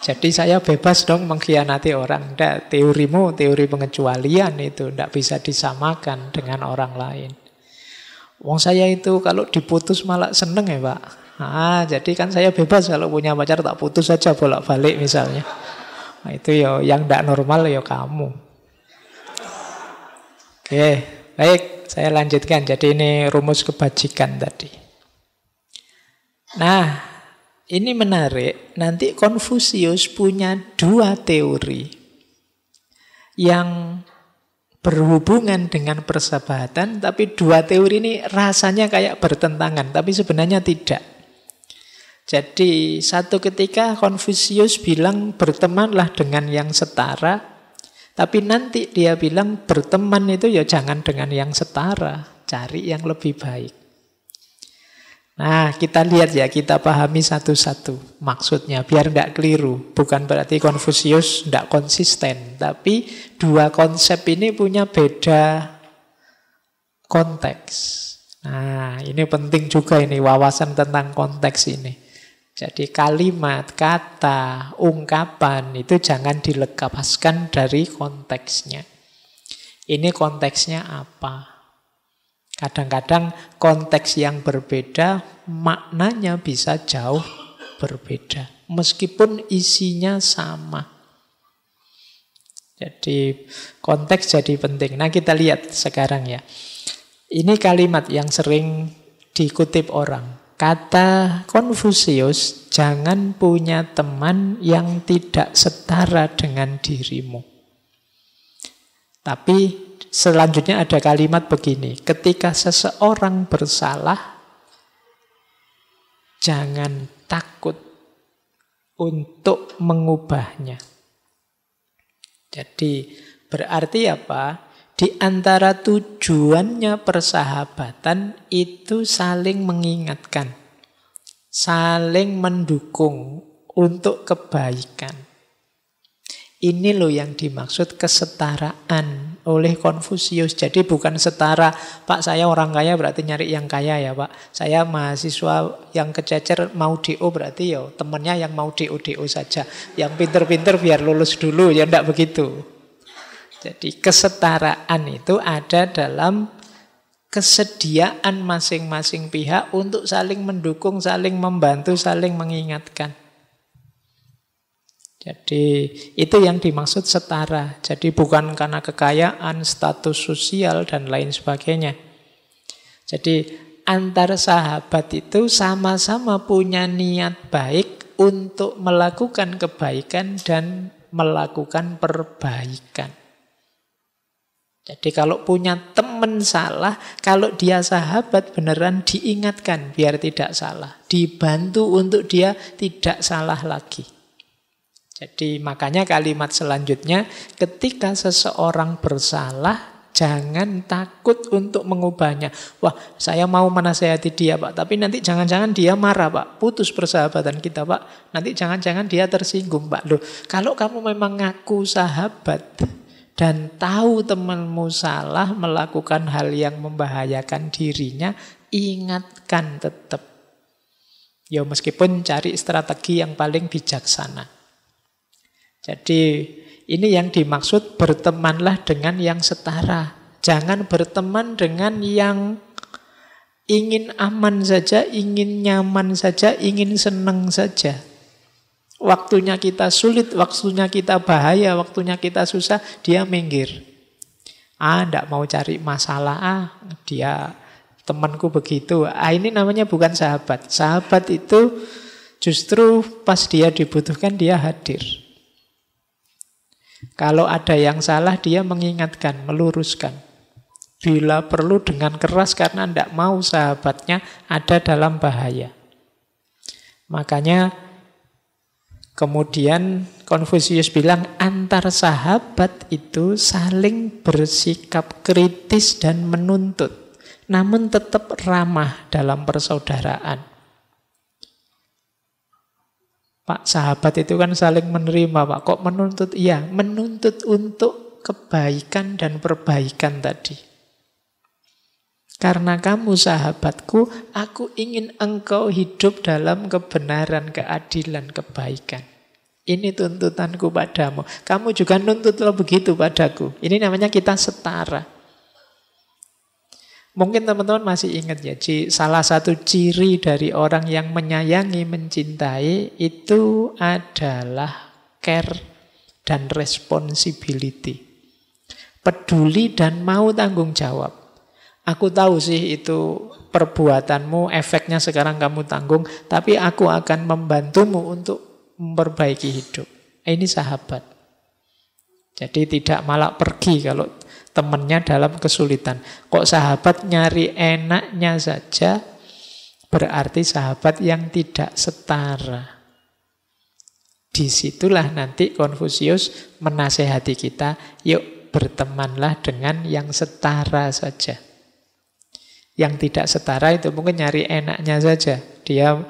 A: Jadi saya bebas dong mengkhianati orang. Tidak, teorimu, teori pengecualian itu tidak bisa disamakan dengan orang lain. Wong saya itu kalau diputus malah seneng ya Pak. Jadi kan saya bebas kalau punya pacar tak putus saja bolak-balik misalnya. Nah, itu ya yang tidak normal ya kamu. Oke, baik, saya lanjutkan. Jadi ini rumus kebajikan tadi. Nah, ini menarik. Nanti Konfusius punya 2 teori yang berhubungan dengan persahabatan, tapi 2 teori ini rasanya kayak bertentangan, tapi sebenarnya tidak. Jadi satu ketika Konfusius bilang bertemanlah dengan yang setara, Tapi nanti dia bilang berteman itu ya jangan dengan yang setara, cari yang lebih baik. Nah, kita lihat ya, kita pahami satu-satu maksudnya, biar tidak keliru. Bukan berarti Konfusius tidak konsisten, tapi dua konsep ini punya beda konteks. Nah, ini penting juga ini, wawasan tentang konteks ini. Jadi kalimat, kata, ungkapan itu jangan dilepaskan dari konteksnya. Ini konteksnya apa? Kadang-kadang konteks yang berbeda, maknanya bisa jauh berbeda. Meskipun isinya sama. Jadi konteks jadi penting. Nah, kita lihat sekarang ya. Ini kalimat yang sering dikutip orang. Kata Konfusius, jangan punya teman yang tidak setara dengan dirimu. Tapi selanjutnya ada kalimat begini, ketika seseorang bersalah, jangan takut untuk mengubahnya. Jadi berarti apa? Di antara tujuannya persahabatan itu saling mengingatkan, saling mendukung untuk kebaikan. Ini loh yang dimaksud kesetaraan oleh Konfusius. Jadi bukan setara, Pak saya orang kaya berarti nyari yang kaya ya Pak. Saya mahasiswa yang kececer mau DO berarti ya temannya yang mau DO saja. Yang pinter-pinter biar lulus dulu, ya enggak begitu. Jadi kesetaraan itu ada dalam kesediaan masing-masing pihak untuk saling mendukung, saling membantu, saling mengingatkan. Jadi itu yang dimaksud setara. Jadi bukan karena kekayaan, status sosial, dan lain sebagainya. Jadi antar sahabat itu sama-sama punya niat baik untuk melakukan kebaikan dan melakukan perbaikan. Jadi kalau punya teman salah, kalau dia sahabat beneran diingatkan biar tidak salah. Dibantu untuk dia tidak salah lagi. Jadi makanya kalimat selanjutnya, ketika seseorang bersalah, jangan takut untuk mengubahnya. Wah, saya mau menasihati dia Pak, tapi nanti jangan-jangan dia marah Pak. Putus persahabatan kita Pak. Nanti jangan-jangan dia tersinggung Pak. Loh, kalau kamu memang ngaku sahabat dan tahu temanmu salah melakukan hal yang membahayakan dirinya, ingatkan tetap. Ya meskipun cari strategi yang paling bijaksana. Jadi ini yang dimaksud bertemanlah dengan yang setara. Jangan berteman dengan yang ingin aman saja, ingin nyaman saja, ingin senang saja. Waktunya kita sulit, waktunya kita bahaya, waktunya kita susah, dia minggir. Ndak mau cari masalah, dia temanku begitu. Ini namanya bukan sahabat. Sahabat itu justru pas dia dibutuhkan, dia hadir. Kalau ada yang salah, dia mengingatkan, meluruskan. Bila perlu dengan keras karena tidak mau sahabatnya ada dalam bahaya. Makanya kemudian Konfusius bilang antar sahabat itu saling bersikap kritis dan menuntut. Namun tetap ramah dalam persaudaraan. Pak, sahabat itu kan saling menerima, Pak. Kok menuntut? Iya, menuntut untuk kebaikan dan perbaikan tadi. Karena kamu sahabatku, aku ingin engkau hidup dalam kebenaran, keadilan, kebaikan. Ini tuntutanku padamu. Kamu juga nuntutlah begitu padaku. Ini namanya kita setara. Mungkin teman-teman masih ingat ya, salah satu ciri dari orang yang menyayangi, mencintai itu adalah care dan responsibility. Peduli dan mau tanggung jawab. Aku tahu sih itu perbuatanmu, efeknya sekarang kamu tanggung, tapi aku akan membantumu untuk memperbaiki hidup. Ini sahabat. Jadi tidak malah pergi kalau temannya dalam kesulitan. Kok sahabat nyari enaknya saja, berarti sahabat yang tidak setara. Disitulah nanti Konfusius menasehati kita, yuk bertemanlah dengan yang setara saja. Yang tidak setara itu mungkin nyari enaknya saja. Dia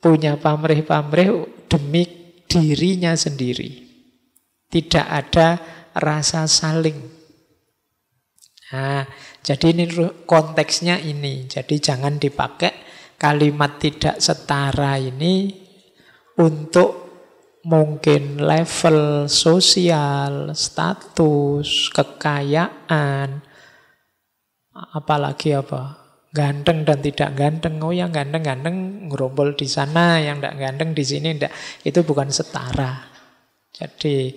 A: punya pamrih-pamrih demi dirinya sendiri. Tidak ada rasa saling. Nah, jadi ini konteksnya ini. Jadi jangan dipakai kalimat tidak setara ini untuk mungkin level sosial, status, kekayaan, apalagi apa, ganteng dan tidak ganteng. Oh yang ganteng-ganteng ngerombol di sana, yang tidak ganteng di sini tidak. Itu bukan setara. Jadi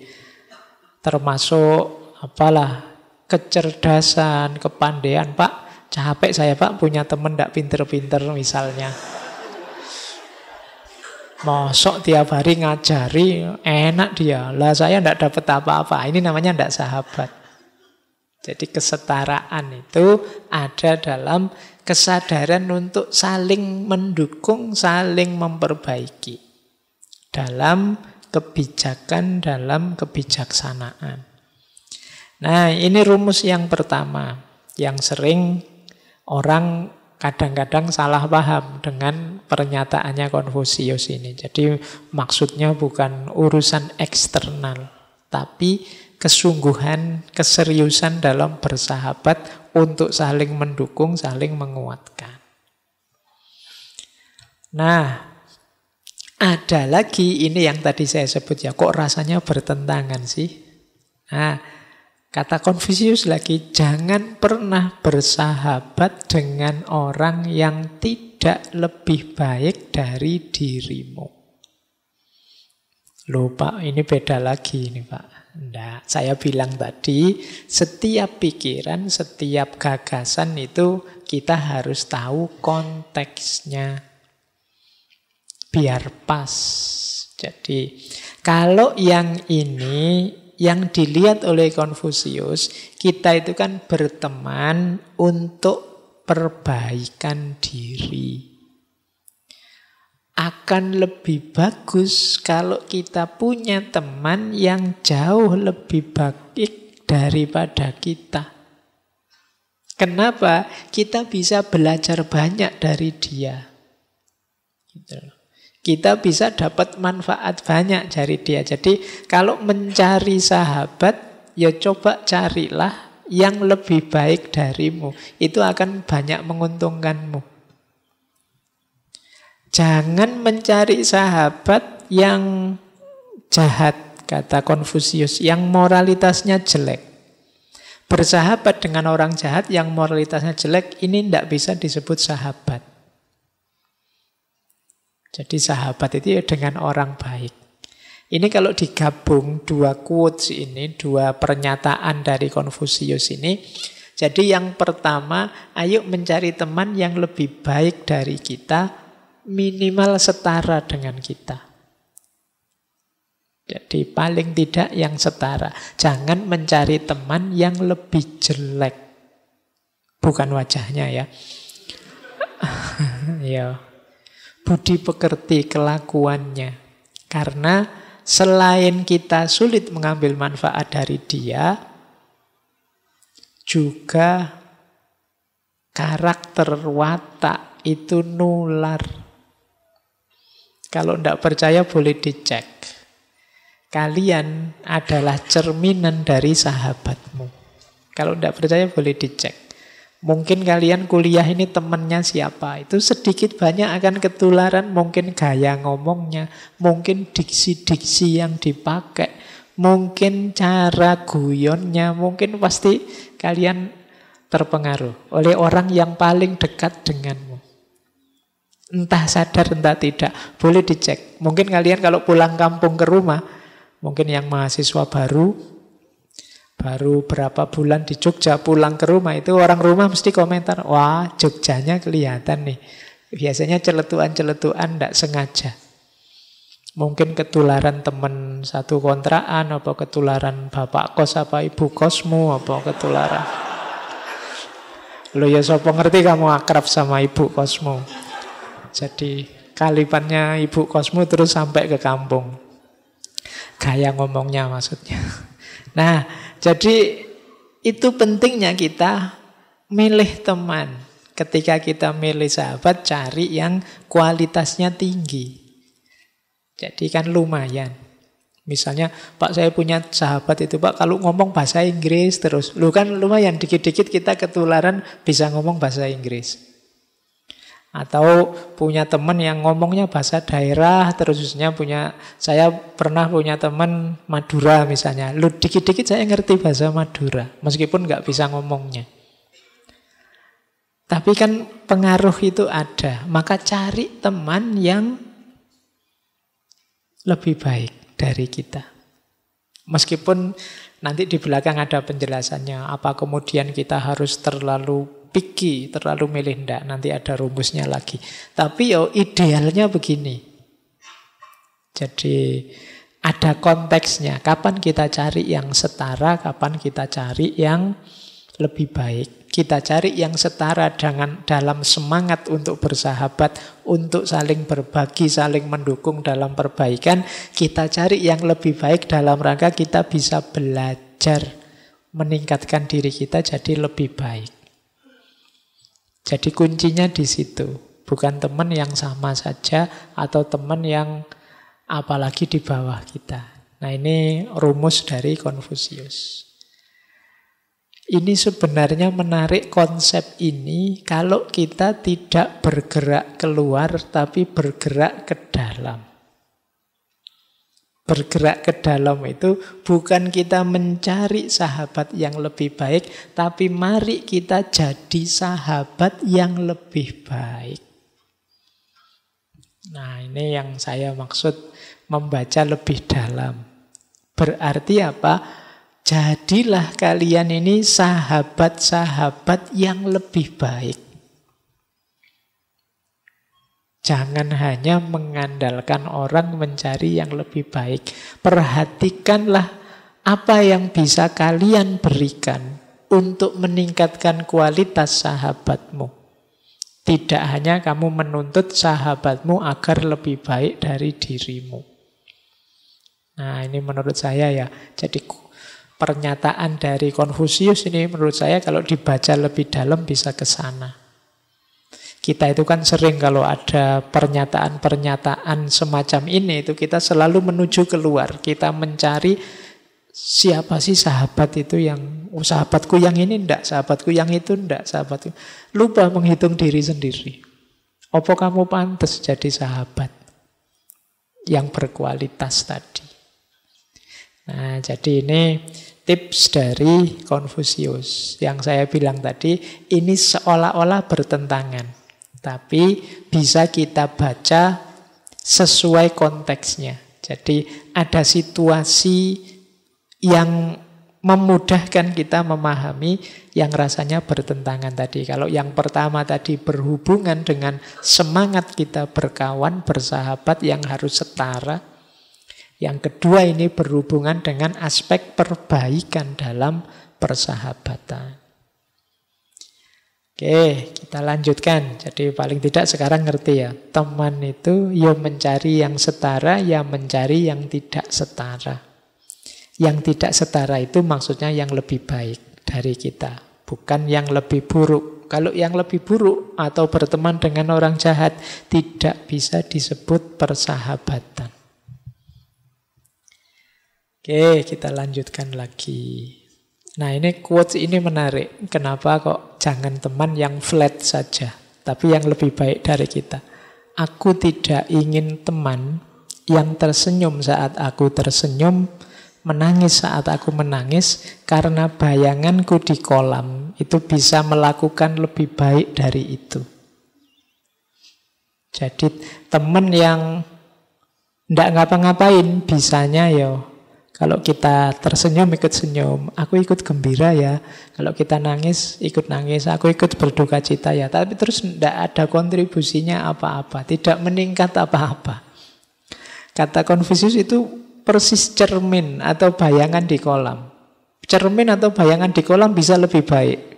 A: termasuk apalah kecerdasan, kepandaian. Pak, capek saya Pak punya teman tidak pinter-pinter misalnya. Mosok tiap hari ngajari, enak dia. Lah saya tidak dapat apa-apa. Ini namanya tidak sahabat. Jadi kesetaraan itu ada dalam kesadaran untuk saling mendukung, saling memperbaiki. Dalam kebijakan, dalam kebijaksanaan. Nah, ini rumus yang pertama. Yang sering orang kadang-kadang salah paham dengan pernyataannya Konfusius ini. Jadi maksudnya bukan urusan eksternal, tapi kesungguhan, keseriusan dalam bersahabat untuk saling mendukung, saling menguatkan. Nah, ada lagi ini yang tadi saya sebut ya, kok rasanya bertentangan sih? Nah, kata Konfusius lagi, jangan pernah bersahabat dengan orang yang tidak lebih baik dari dirimu. Loh Pak, ini beda lagi ini Pak. Enggak, saya bilang tadi, setiap pikiran, setiap gagasan itu kita harus tahu konteksnya. Biar pas. Jadi, kalau yang ini yang dilihat oleh Konfusius, kita itu kan berteman untuk perbaikan diri. Akan lebih bagus kalau kita punya teman yang jauh lebih baik daripada kita. Kenapa? Kita bisa belajar banyak dari dia. Gitu. Kita bisa dapat manfaat banyak dari dia. Jadi kalau mencari sahabat, ya coba carilah yang lebih baik darimu. Itu akan banyak menguntungkanmu. Jangan mencari sahabat yang jahat, kata Konfusius, yang moralitasnya jelek. Bersahabat dengan orang jahat yang moralitasnya jelek, ini tidak bisa disebut sahabat. Jadi sahabat itu ya dengan orang baik. Ini kalau digabung dua quotes ini, dua pernyataan dari Konfusius ini. Jadi yang pertama, ayo mencari teman yang lebih baik dari kita, minimal setara dengan kita. Jadi paling tidak yang setara. Jangan mencari teman yang lebih jelek. Bukan wajahnya ya. Ya. Budi pekerti kelakuannya. Karena selain kita sulit mengambil manfaat dari dia, juga karakter watak itu nular. Kalau tidak percaya boleh dicek. Kalian adalah cerminan dari sahabatmu. Kalau tidak percaya boleh dicek. Mungkin kalian kuliah ini temannya siapa, itu sedikit banyak akan ketularan. Mungkin gaya ngomongnya, mungkin diksi-diksi yang dipakai, mungkin cara guyonnya, mungkin pasti kalian terpengaruh oleh orang yang paling dekat denganmu. Entah sadar entah tidak, boleh dicek. Mungkin kalian kalau pulang kampung ke rumah, mungkin yang mahasiswa baru berapa bulan di Jogja, pulang ke rumah itu orang rumah mesti komentar, wah Jogjanya kelihatan nih. Biasanya celetuan-celetuan tidak sengaja. Mungkin ketularan teman satu kontrakan, apa ketularan bapak kos, apa ibu kosmu, apa ketularan. Lo ya sopo ngerti kamu akrab sama ibu kosmu. Jadi kalipannya ibu kosmu terus sampai ke kampung. Gaya ngomongnya maksudnya. Nah, jadi itu pentingnya kita milih teman. Ketika kita milih sahabat, cari yang kualitasnya tinggi. Jadi kan lumayan. Misalnya, Pak saya punya sahabat itu Pak, kalau ngomong bahasa Inggris terus. Lu kan lumayan, dikit-dikit kita ketularan bisa ngomong bahasa Inggris. Atau punya teman yang ngomongnya bahasa daerah, terus saya pernah punya teman Madura misalnya. Lu dikit-dikit saya ngerti bahasa Madura, meskipun nggak bisa ngomongnya. Tapi kan pengaruh itu ada. Maka cari teman yang lebih baik dari kita. Meskipun nanti di belakang ada penjelasannya. Apa kemudian kita harus terlalu picky, terlalu milih, enggak. Nanti ada rumusnya lagi. Tapi idealnya begini. Jadi ada konteksnya. Kapan kita cari yang setara, kapan kita cari yang lebih baik. Kita cari yang setara dalam semangat untuk bersahabat, untuk saling berbagi, saling mendukung dalam perbaikan. Kita cari yang lebih baik dalam rangka kita bisa belajar meningkatkan diri kita jadi lebih baik. Jadi kuncinya di situ. Bukan teman yang sama saja atau teman yang apalagi di bawah kita. Nah, ini rumus dari Konfusius. Ini sebenarnya menarik konsep ini kalau kita tidak bergerak keluar tapi bergerak ke dalam. Bergerak ke dalam itu bukan kita mencari sahabat yang lebih baik, tapi mari kita jadi sahabat yang lebih baik. Nah, ini yang saya maksud membaca lebih dalam. Berarti apa? Jadilah kalian ini sahabat-sahabat yang lebih baik. Jangan hanya mengandalkan orang mencari yang lebih baik. Perhatikanlah apa yang bisa kalian berikan untuk meningkatkan kualitas sahabatmu. Tidak hanya kamu menuntut sahabatmu agar lebih baik dari dirimu. Nah, ini menurut saya ya. Jadi pernyataan dari Konfusius ini menurut saya kalau dibaca lebih dalam bisa ke sana. Kita itu kan sering kalau ada pernyataan-pernyataan semacam ini itu kita selalu menuju keluar. Kita mencari siapa sih sahabat itu yang sahabatku yang ini enggak, sahabatku yang itu enggak, sahabatku. Lupa menghitung diri sendiri. Apa kamu pantas jadi sahabat yang berkualitas tadi? Nah, jadi ini tips dari Konfusius. Yang saya bilang tadi, ini seolah-olah bertentangan. Tapi bisa kita baca sesuai konteksnya. Jadi ada situasi yang memudahkan kita memahami yang rasanya bertentangan tadi. Kalau yang pertama tadi berhubungan dengan semangat kita berkawan, bersahabat yang harus setara. Yang kedua ini berhubungan dengan aspek perbaikan dalam persahabatan. Oke, kita lanjutkan. Jadi paling tidak sekarang ngerti ya. Teman itu ya mencari yang setara, ya mencari yang tidak setara. Yang tidak setara itu maksudnya yang lebih baik dari kita, bukan yang lebih buruk. Kalau yang lebih buruk atau berteman dengan orang jahat tidak bisa disebut persahabatan. Oke, kita lanjutkan lagi. Nah, ini quotes ini menarik. Kenapa kok jangan teman yang flat saja, tapi yang lebih baik dari kita. Aku tidak ingin teman yang tersenyum saat aku tersenyum, menangis saat aku menangis, karena bayanganku di kolam itu bisa melakukan lebih baik dari itu. Jadi teman yang tidak ngapa-ngapain bisanya ya. Kalau kita tersenyum ikut senyum, aku ikut gembira ya. Kalau kita nangis ikut nangis, aku ikut berduka cita ya. Tapi terus tidak ada kontribusinya apa-apa, tidak meningkat apa-apa. Kata Konfusius itu persis cermin atau bayangan di kolam. Cermin atau bayangan di kolam bisa lebih baik.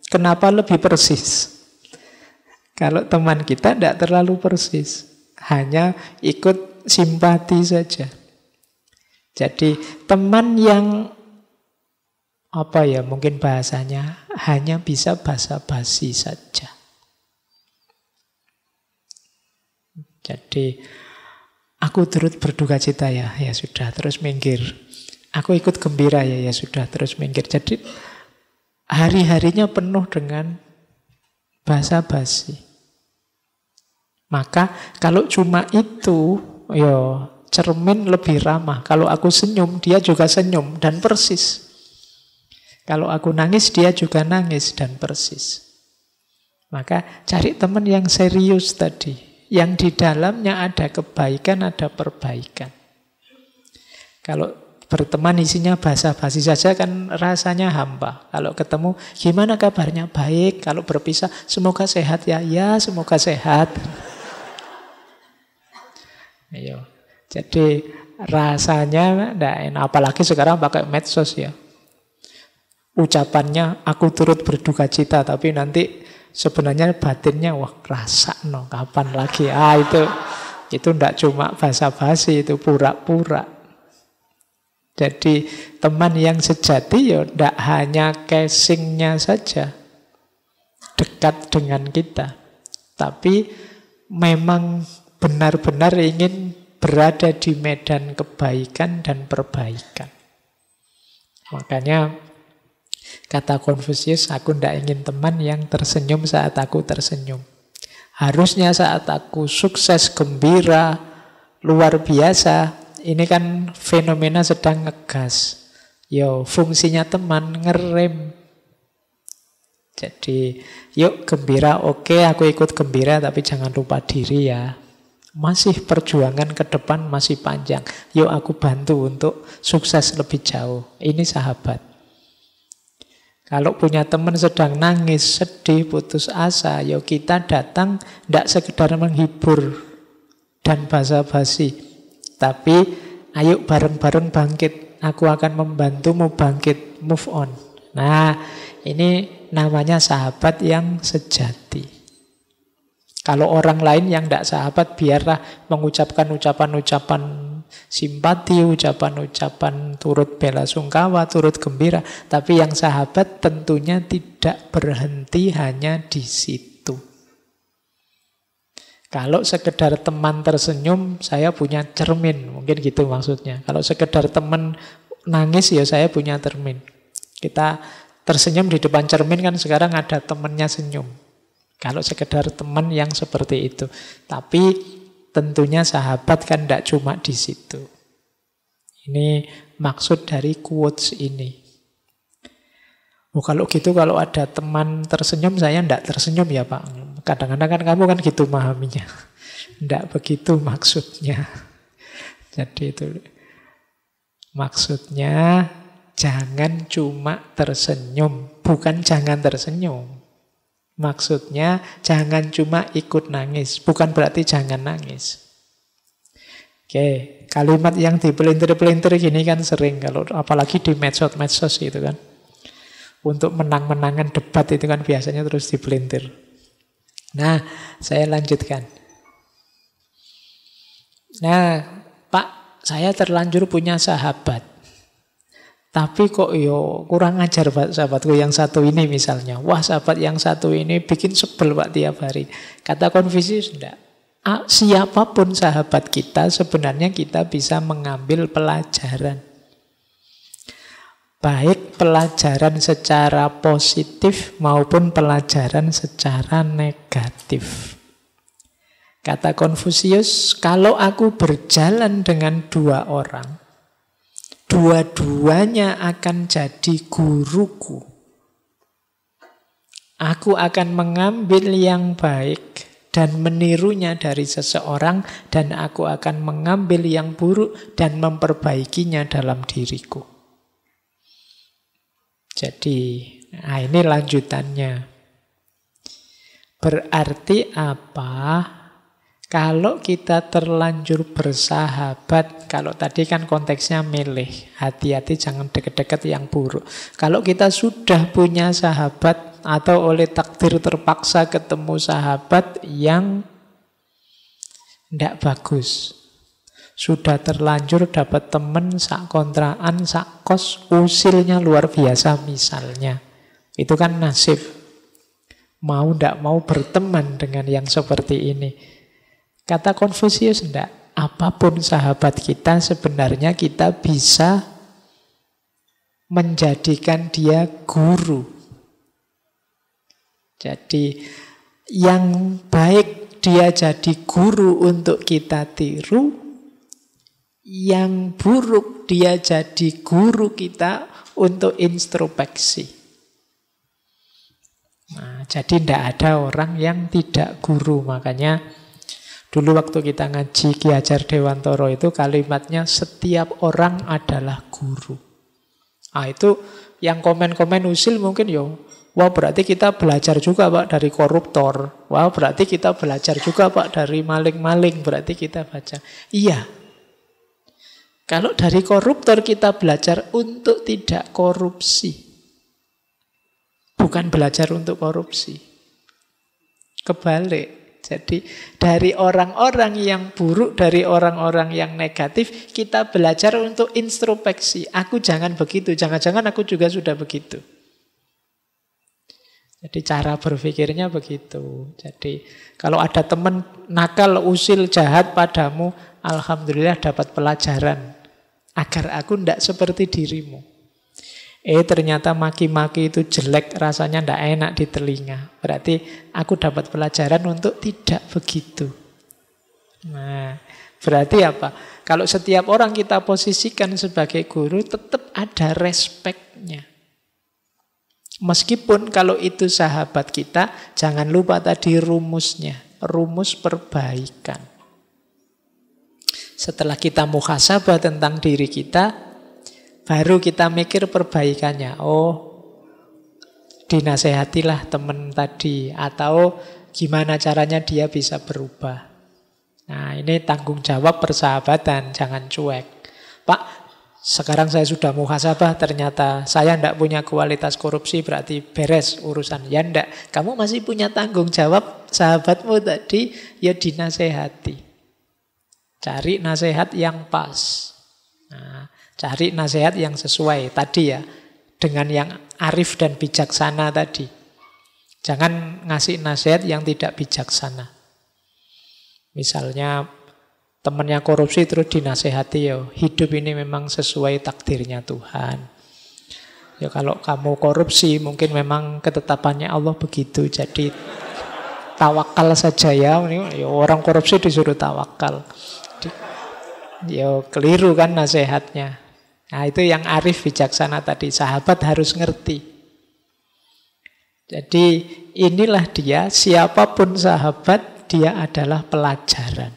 A: Kenapa lebih persis? Kalau teman kita tidak terlalu persis, hanya ikut simpati saja. Jadi teman yang apa ya, mungkin bahasanya hanya bisa basa-basi saja. Jadi aku turut berduka cita ya, ya sudah, terus minggir. Aku ikut gembira ya, ya sudah, terus minggir. Jadi hari-harinya penuh dengan basa-basi. Maka kalau cuma itu, ya cermin lebih ramah. Kalau aku senyum, dia juga senyum dan persis. Kalau aku nangis, dia juga nangis dan persis. Maka cari teman yang serius tadi, yang di dalamnya ada kebaikan, ada perbaikan. Kalau berteman isinya basa-basi saja kan rasanya hampa. Kalau ketemu, gimana kabarnya? Baik. Kalau berpisah, semoga sehat ya. Ya, semoga sehat. Ayo. Jadi rasanya tidak enak. Apalagi sekarang pakai medsos ya. Ucapannya aku turut berduka cita, tapi nanti sebenarnya batinnya wah rasa no kapan lagi. Itu tidak cuma basa-basi, itu pura-pura. Jadi teman yang sejati ya tidak hanya casingnya saja dekat dengan kita, tapi memang benar-benar ingin berada di medan kebaikan dan perbaikan. Makanya kata Konfusius, aku tidak ingin teman yang tersenyum saat aku tersenyum. Harusnya saat aku sukses, gembira, luar biasa, ini kan fenomena sedang ngegas. Yo, fungsinya teman ngerem. Jadi, yuk gembira, oke, aku ikut gembira, tapi jangan lupa diri ya. Masih perjuangan ke depan masih panjang. Yuk aku bantu untuk sukses lebih jauh. Ini sahabat. Kalau punya teman sedang nangis, sedih, putus asa, yuk kita datang, tidak sekedar menghibur dan basa-basi. Tapi ayo bareng-bareng bangkit. Aku akan membantumu bangkit, move on. Nah, ini namanya sahabat yang sejati. Kalau orang lain yang tidak sahabat, biarlah mengucapkan ucapan-ucapan simpati, ucapan-ucapan turut bela sungkawa, turut gembira. Tapi yang sahabat tentunya tidak berhenti hanya di situ. Kalau sekedar teman tersenyum, saya punya cermin. Mungkin gitu maksudnya. Kalau sekedar teman nangis, ya saya punya cermin. Kita tersenyum di depan cermin kan sekarang ada temannya senyum. Kalau sekedar teman yang seperti itu. Tapi tentunya sahabat kan tidak cuma di situ. Ini maksud dari quotes ini. Oh kalau gitu, kalau ada teman tersenyum, saya tidak tersenyum ya Pak. Kadang-kadang kan kamu kan gitu memahaminya. Tidak begitu maksudnya. Jadi itu maksudnya jangan cuma tersenyum. Bukan jangan tersenyum. Maksudnya jangan cuma ikut nangis. Bukan berarti jangan nangis. Oke, kalimat yang dipelintir-pelintir gini kan sering. Kalau apalagi di medsos-medsos gitu kan. Untuk menang-menangan debat itu kan biasanya terus dipelintir. Nah, saya lanjutkan. Nah, Pak, saya terlanjur punya sahabat. Tapi kok kurang ajar Pak sahabatku yang satu ini misalnya. Wah, sahabat yang satu ini bikin sebel Pak tiap hari. Kata Konfusius, enggak. Siapapun sahabat kita, sebenarnya kita bisa mengambil pelajaran. Baik pelajaran secara positif maupun pelajaran secara negatif. Kata Konfusius, kalau aku berjalan dengan dua orang, dua-duanya akan jadi guruku. Aku akan mengambil yang baik dan menirunya dari seseorang, dan aku akan mengambil yang buruk dan memperbaikinya dalam diriku. Jadi, nah ini lanjutannya. Berarti apa? Kalau kita terlanjur bersahabat, kalau tadi kan konteksnya milih, hati-hati jangan deket-deket yang buruk. Kalau kita sudah punya sahabat atau oleh takdir terpaksa ketemu sahabat yang tidak bagus, Sudah terlanjur dapat temen sak kontrakan, sak kos, usilnya luar biasa misalnya. Itu kan nasib. Mau ndak mau berteman dengan yang seperti ini. Kata Konfusius, ndak. Apapun sahabat kita, sebenarnya kita bisa menjadikan dia guru. Jadi yang baik dia jadi guru untuk kita tiru, yang buruk dia jadi guru kita untuk introspeksi. Nah, jadi tidak ada orang yang tidak guru. Makanya dulu waktu kita ngaji Ki Hajar Dewantoro itu kalimatnya setiap orang adalah guru. Ah itu yang komen-komen usil mungkin wah berarti kita belajar juga Pak dari koruptor. Wah berarti kita belajar juga Pak dari maling-maling. Berarti kita baca. Iya. Kalau dari koruptor kita belajar untuk tidak korupsi. Bukan belajar untuk korupsi. Kebalik. Jadi dari orang-orang yang buruk, dari orang-orang yang negatif, kita belajar untuk introspeksi. Aku jangan begitu, jangan-jangan aku juga sudah begitu. Jadi cara berpikirnya begitu. Jadi kalau ada teman nakal, usil, jahat padamu, alhamdulillah dapat pelajaran. Agar aku tidak seperti dirimu. Ternyata maki-maki itu jelek, rasanya tidak enak di telinga. Berarti aku dapat pelajaran untuk tidak begitu. Nah, berarti apa? Kalau setiap orang kita posisikan sebagai guru, tetap ada respeknya. Meskipun kalau itu sahabat kita, jangan lupa tadi rumusnya. Rumus perbaikan. Setelah kita muhasabah tentang diri kita, baru kita mikir perbaikannya. Oh, dinasehatilah teman tadi. Atau gimana caranya dia bisa berubah. Nah, ini tanggung jawab persahabatan. Jangan cuek. Pak, sekarang saya sudah muhasabah, ternyata saya tidak punya kualitas korupsi, berarti beres urusan. Ya enggak, kamu masih punya tanggung jawab. Sahabatmu tadi, ya dinasehati. Cari nasihat yang pas. Nah, cari nasihat yang sesuai tadi ya, dengan yang arif dan bijaksana tadi. Jangan ngasih nasihat yang tidak bijaksana. Misalnya temannya korupsi terus dinasehati, hidup ini memang sesuai takdirnya Tuhan. Ya kalau kamu korupsi mungkin memang ketetapannya Allah begitu. Jadi tawakal saja ya. Orang korupsi disuruh tawakal. Keliru kan nasihatnya. Nah itu yang arif bijaksana tadi. Sahabat harus ngerti. Jadi inilah dia, siapapun sahabat, dia adalah pelajaran.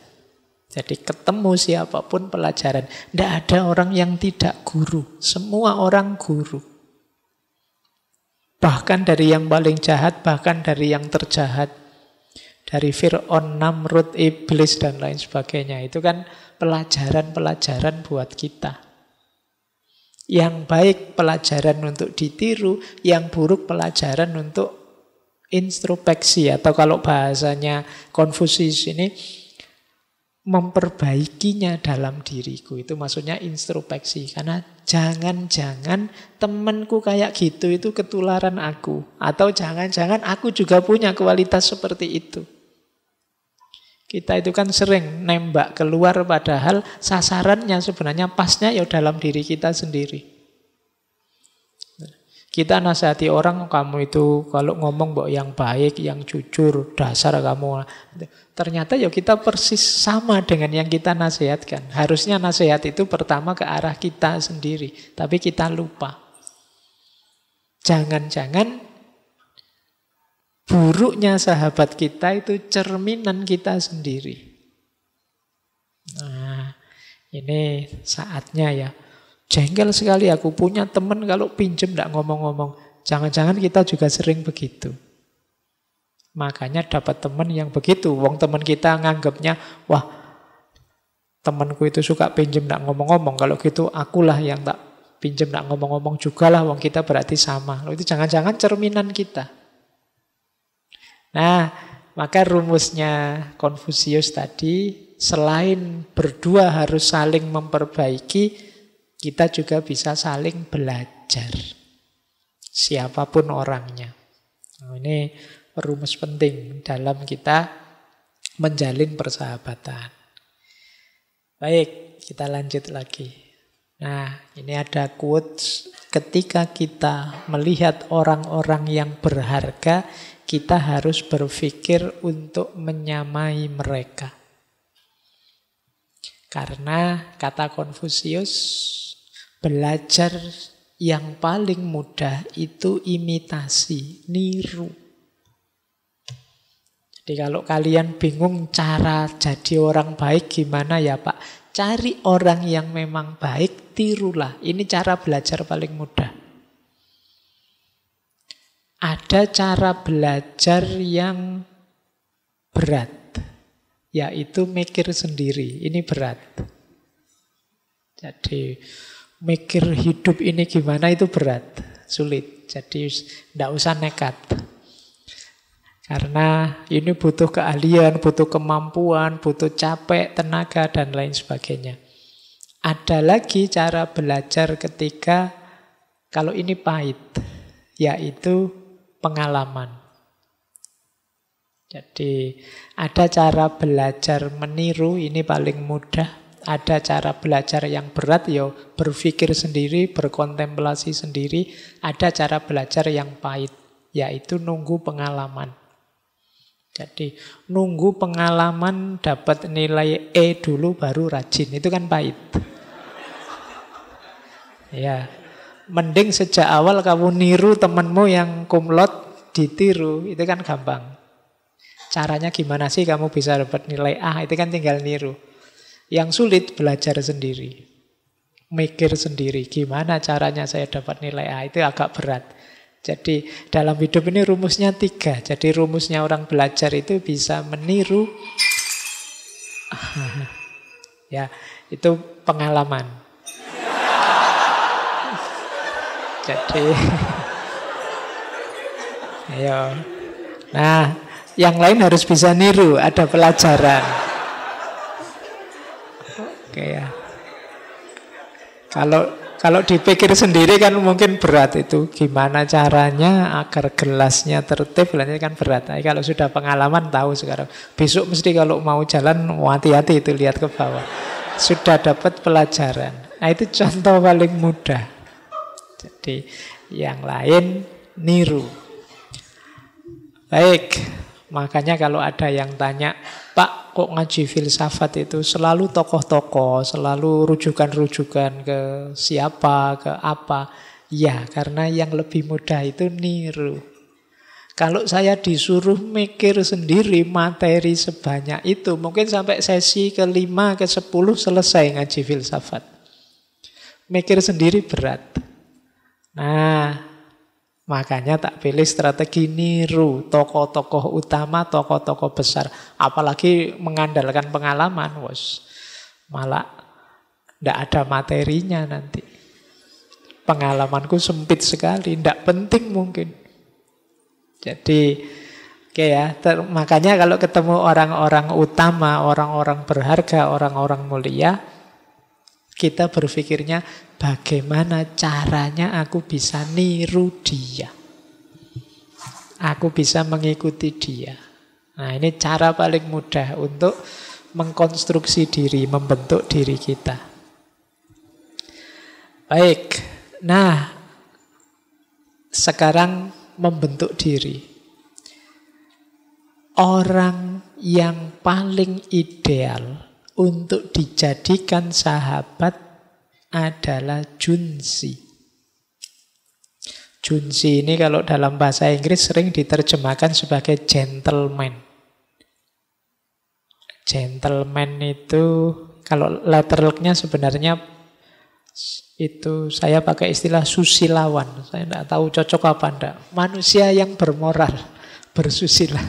A: Jadi ketemu siapapun pelajaran. Tidak ada orang yang tidak guru. Semua orang guru. Bahkan dari yang paling jahat, bahkan dari yang terjahat. Dari Fir'aun, Namrud, Iblis, dan lain sebagainya. Itu kan pelajaran-pelajaran buat kita. Yang baik pelajaran untuk ditiru, yang buruk pelajaran untuk introspeksi. Atau kalau bahasanya Konfusius ini, memperbaikinya dalam diriku. Itu maksudnya introspeksi. Karena jangan-jangan temanku kayak gitu itu ketularan aku. Atau jangan-jangan aku juga punya kualitas seperti itu. Kita itu kan sering nembak keluar padahal sasarannya sebenarnya pasnya ya dalam diri kita sendiri. Kita nasihati orang, kamu itu kalau ngomong yang baik, yang jujur, dasar kamu. Ternyata ya kita persis sama dengan yang kita nasihatkan. Harusnya nasihat itu pertama ke arah kita sendiri, tapi kita lupa. Jangan-jangan buruknya sahabat kita itu cerminan kita sendiri. Nah, ini saatnya ya. Jengkel sekali aku punya teman kalau pinjem tidak ngomong-ngomong. Jangan-jangan kita juga sering begitu. Makanya dapat teman yang begitu. Wong teman kita nganggapnya, wah temanku itu suka pinjem tidak ngomong-ngomong. Kalau gitu akulah yang tak pinjem tidak ngomong-ngomong juga lah. Wong kita berarti sama. Itu jangan-jangan cerminan kita. Nah, maka rumusnya Konfusius tadi, selain berdua harus saling memperbaiki, kita juga bisa saling belajar. Siapapun orangnya. Nah, ini rumus penting dalam kita menjalin persahabatan. Baik, kita lanjut lagi. Nah, ini ada quotes. Ketika kita melihat orang-orang yang berharga, kita harus berpikir untuk menyamai mereka. Karena kata Konfusius, belajar yang paling mudah itu imitasi, niru. Jadi kalau kalian bingung cara jadi orang baik gimana ya Pak? Cari orang yang memang baik, tirulah. Ini cara belajar paling mudah. Ada cara belajar yang berat, yaitu mikir sendiri. Ini berat. Jadi mikir hidup ini gimana itu berat, sulit. Jadi tidak usah nekat. Karena ini butuh keahlian, butuh kemampuan, butuh capek, tenaga, dan lain sebagainya. Ada lagi cara belajar ketika, kalau ini pahit, yaitu pengalaman. Jadi ada cara belajar meniru, ini paling mudah. Ada cara belajar yang berat, ya berpikir sendiri, berkontemplasi sendiri. Ada cara belajar yang pahit, yaitu nunggu pengalaman. Jadi nunggu pengalaman dapat nilai E dulu baru rajin, itu kan pahit. Ya, mending sejak awal kamu niru temanmu yang kumlot ditiru, itu kan gampang. Caranya gimana sih kamu bisa dapat nilai A, itu kan tinggal niru. Yang sulit belajar sendiri, mikir sendiri, gimana caranya saya dapat nilai A, itu agak berat. Jadi dalam hidup ini rumusnya 3. Jadi rumusnya orang belajar itu bisa meniru. Ya, itu pengalaman. Jadi ayo. Nah, yang lain harus bisa niru, ada pelajaran. Oke ya. Kalau dipikir sendiri kan mungkin berat itu. Gimana caranya agar gelasnya tertib, ini kan berat. Tapi kalau sudah pengalaman tahu sekarang. Besok mesti kalau mau jalan hati-hati itu lihat ke bawah. Sudah dapat pelajaran. Nah itu contoh paling mudah. Jadi yang lain niru. Baik, makanya kalau ada yang tanya, Pak, kok ngaji filsafat itu selalu tokoh-tokoh, selalu rujukan-rujukan ke siapa, ke apa? Ya, karena yang lebih mudah itu niru. Kalau saya disuruh mikir sendiri materi sebanyak itu, mungkin sampai sesi ke-5, ke-10 selesai ngaji filsafat. Mikir sendiri berat. Nah, makanya tak pilih strategi niru tokoh-tokoh utama, tokoh-tokoh besar. Apalagi mengandalkan pengalaman, malah tidak ada materinya nanti. Pengalamanku sempit sekali, tidak penting mungkin. Jadi, oke ya, makanya kalau ketemu orang-orang utama, orang-orang berharga, orang-orang mulia, kita berpikirnya bagaimana caranya aku bisa niru dia. Aku bisa mengikuti dia. Nah ini cara paling mudah untuk mengkonstruksi diri, membentuk diri kita. Baik, nah sekarang membentuk diri. Orang yang paling ideal untuk dijadikan sahabat adalah Junzi. Junzi ini kalau dalam bahasa Inggris sering diterjemahkan sebagai gentleman. Gentleman itu kalau letterleknya sebenarnya itu saya pakai istilah susilawan. Saya tidak tahu cocok apa enggak. Manusia yang bermoral, bersusila.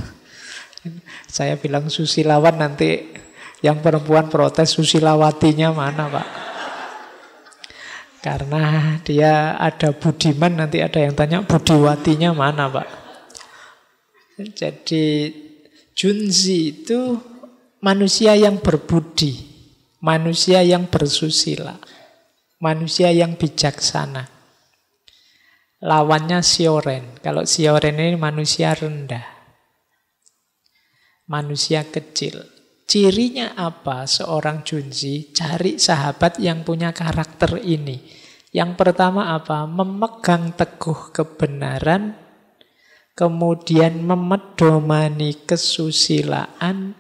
A: Saya bilang susilawan, nanti yang perempuan protes susilawatinya mana Pak? Karena dia ada budiman, nanti ada yang tanya budiwatinya mana Pak? Jadi Junzi itu manusia yang berbudi, manusia yang bersusila, manusia yang bijaksana. Lawannya Sioren. Kalau Sioren ini manusia rendah, manusia kecil. Cirinya apa seorang Junzi? Cari sahabat yang punya karakter ini. Yang pertama apa? Memegang teguh kebenaran, kemudian memedomani kesusilaan,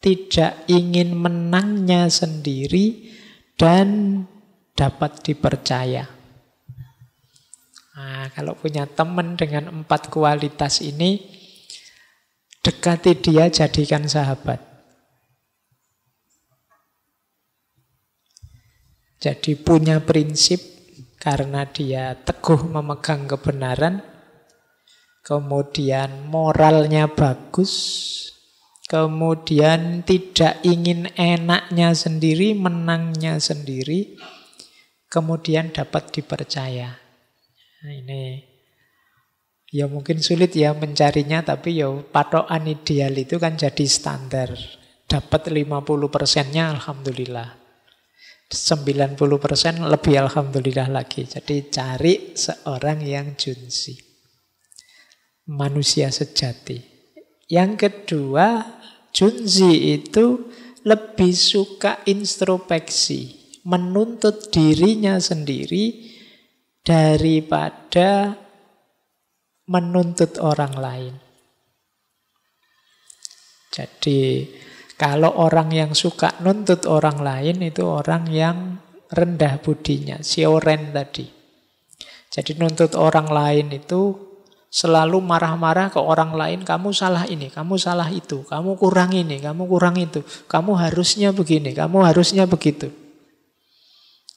A: tidak ingin menangnya sendiri, dan dapat dipercaya. Nah, kalau punya teman dengan 4 kualitas ini, dekati dia, jadikan sahabat. Jadi punya prinsip karena dia teguh memegang kebenaran, kemudian moralnya bagus, kemudian tidak ingin enaknya sendiri, menangnya sendiri, kemudian dapat dipercaya. Nah, ini ya mungkin sulit ya mencarinya, tapi ya patokan ideal itu kan jadi standar. Dapat 50%-nya alhamdulillah. 90% lebih alhamdulillah lagi. Jadi cari seorang yang Junzi, manusia sejati. Yang kedua, Junzi itu lebih suka introspeksi, menuntut dirinya sendiri daripada menuntut orang lain. Jadi kalau orang yang suka nuntut orang lain itu orang yang rendah budinya, Sioren tadi. Jadi nuntut orang lain itu selalu marah-marah ke orang lain, kamu salah ini, kamu salah itu, kamu kurang ini, kamu kurang itu, kamu harusnya begini, kamu harusnya begitu.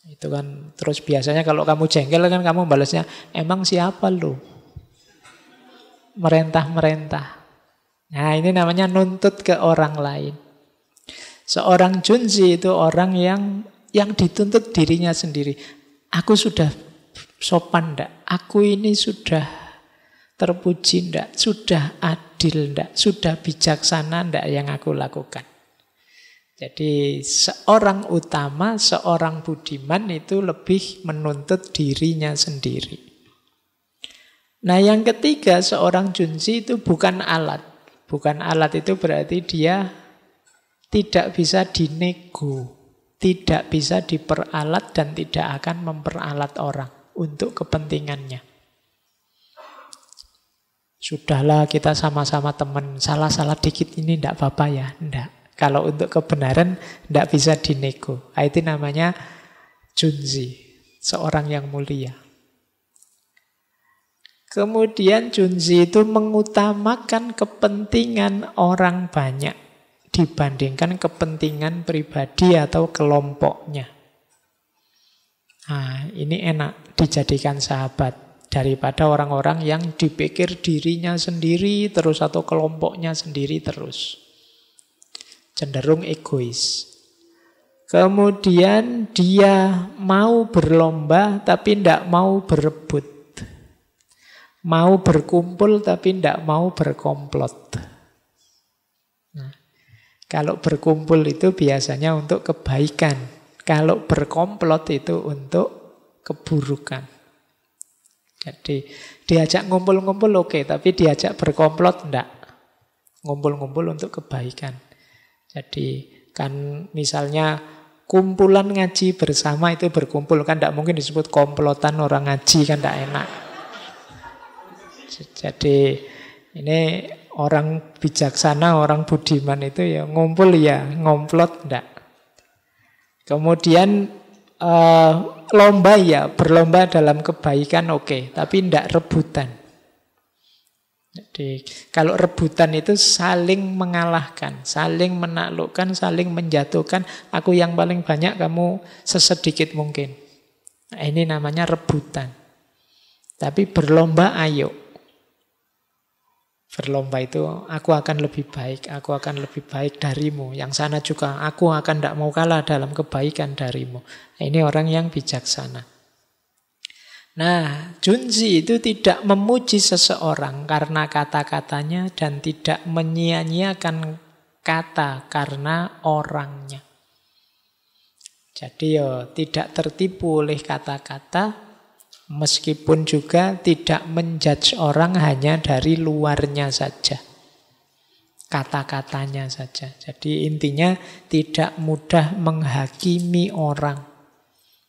A: Itu kan terus biasanya kalau kamu jengkel kan kamu balasnya, emang siapa lu? Merentah-merentah. Nah, ini namanya nuntut ke orang lain. Seorang Junzi itu orang yang dituntut dirinya sendiri. Aku sudah sopan ndak? Aku ini sudah terpuji ndak? Sudah adil ndak? Sudah bijaksana ndak yang aku lakukan? Jadi seorang utama, seorang budiman itu lebih menuntut dirinya sendiri. Nah, yang ketiga, seorang Junzi itu bukan alat. Bukan alat itu berarti dia tidak bisa dinego, tidak bisa diperalat dan tidak akan memperalat orang untuk kepentingannya. Sudahlah, kita sama-sama teman, salah-salah dikit ini tidak apa-apa ya, tidak. Kalau untuk kebenaran tidak bisa dinego. Itu namanya Junzi, seorang yang mulia. Kemudian Junzi itu mengutamakan kepentingan orang banyak dibandingkan kepentingan pribadi atau kelompoknya. Nah, ini enak dijadikan sahabat daripada orang-orang yang dipikir dirinya sendiri terus atau kelompoknya sendiri terus. Cenderung egois. Kemudian dia mau berlomba tapi tidak mau berebut. Mau berkumpul tapi tidak mau berkomplot. Nah, kalau berkumpul itu biasanya untuk kebaikan. Kalau berkomplot itu untuk keburukan. Jadi diajak ngumpul-ngumpul oke, tapi diajak berkomplot enggak. Ngumpul-ngumpul untuk kebaikan. Jadi kan misalnya kumpulan ngaji bersama itu berkumpul, kan tidak mungkin disebut komplotan orang ngaji, kan tidak enak. Jadi ini orang bijaksana, orang budiman itu ya ngumpul ya, ngomplot enggak. Kemudian lomba ya, berlomba dalam kebaikan oke, tapi enggak rebutan. Jadi kalau rebutan itu saling mengalahkan, saling menaklukkan, saling menjatuhkan. Aku yang paling banyak, kamu sesedikit mungkin. Nah, ini namanya rebutan. Tapi berlomba ayo. Berlomba itu aku akan lebih baik, aku akan lebih baik darimu. Yang sana juga aku akan tidak mau kalah dalam kebaikan darimu. Nah, ini orang yang bijaksana. Nah, Junzi itu tidak memuji seseorang karena kata-katanya dan tidak menyia-nyiakan kata, karena orangnya. Jadi tidak tertipu oleh kata-kata, meskipun juga tidak menjudge orang hanya dari luarnya saja, kata-katanya saja. Jadi intinya tidak mudah menghakimi orang,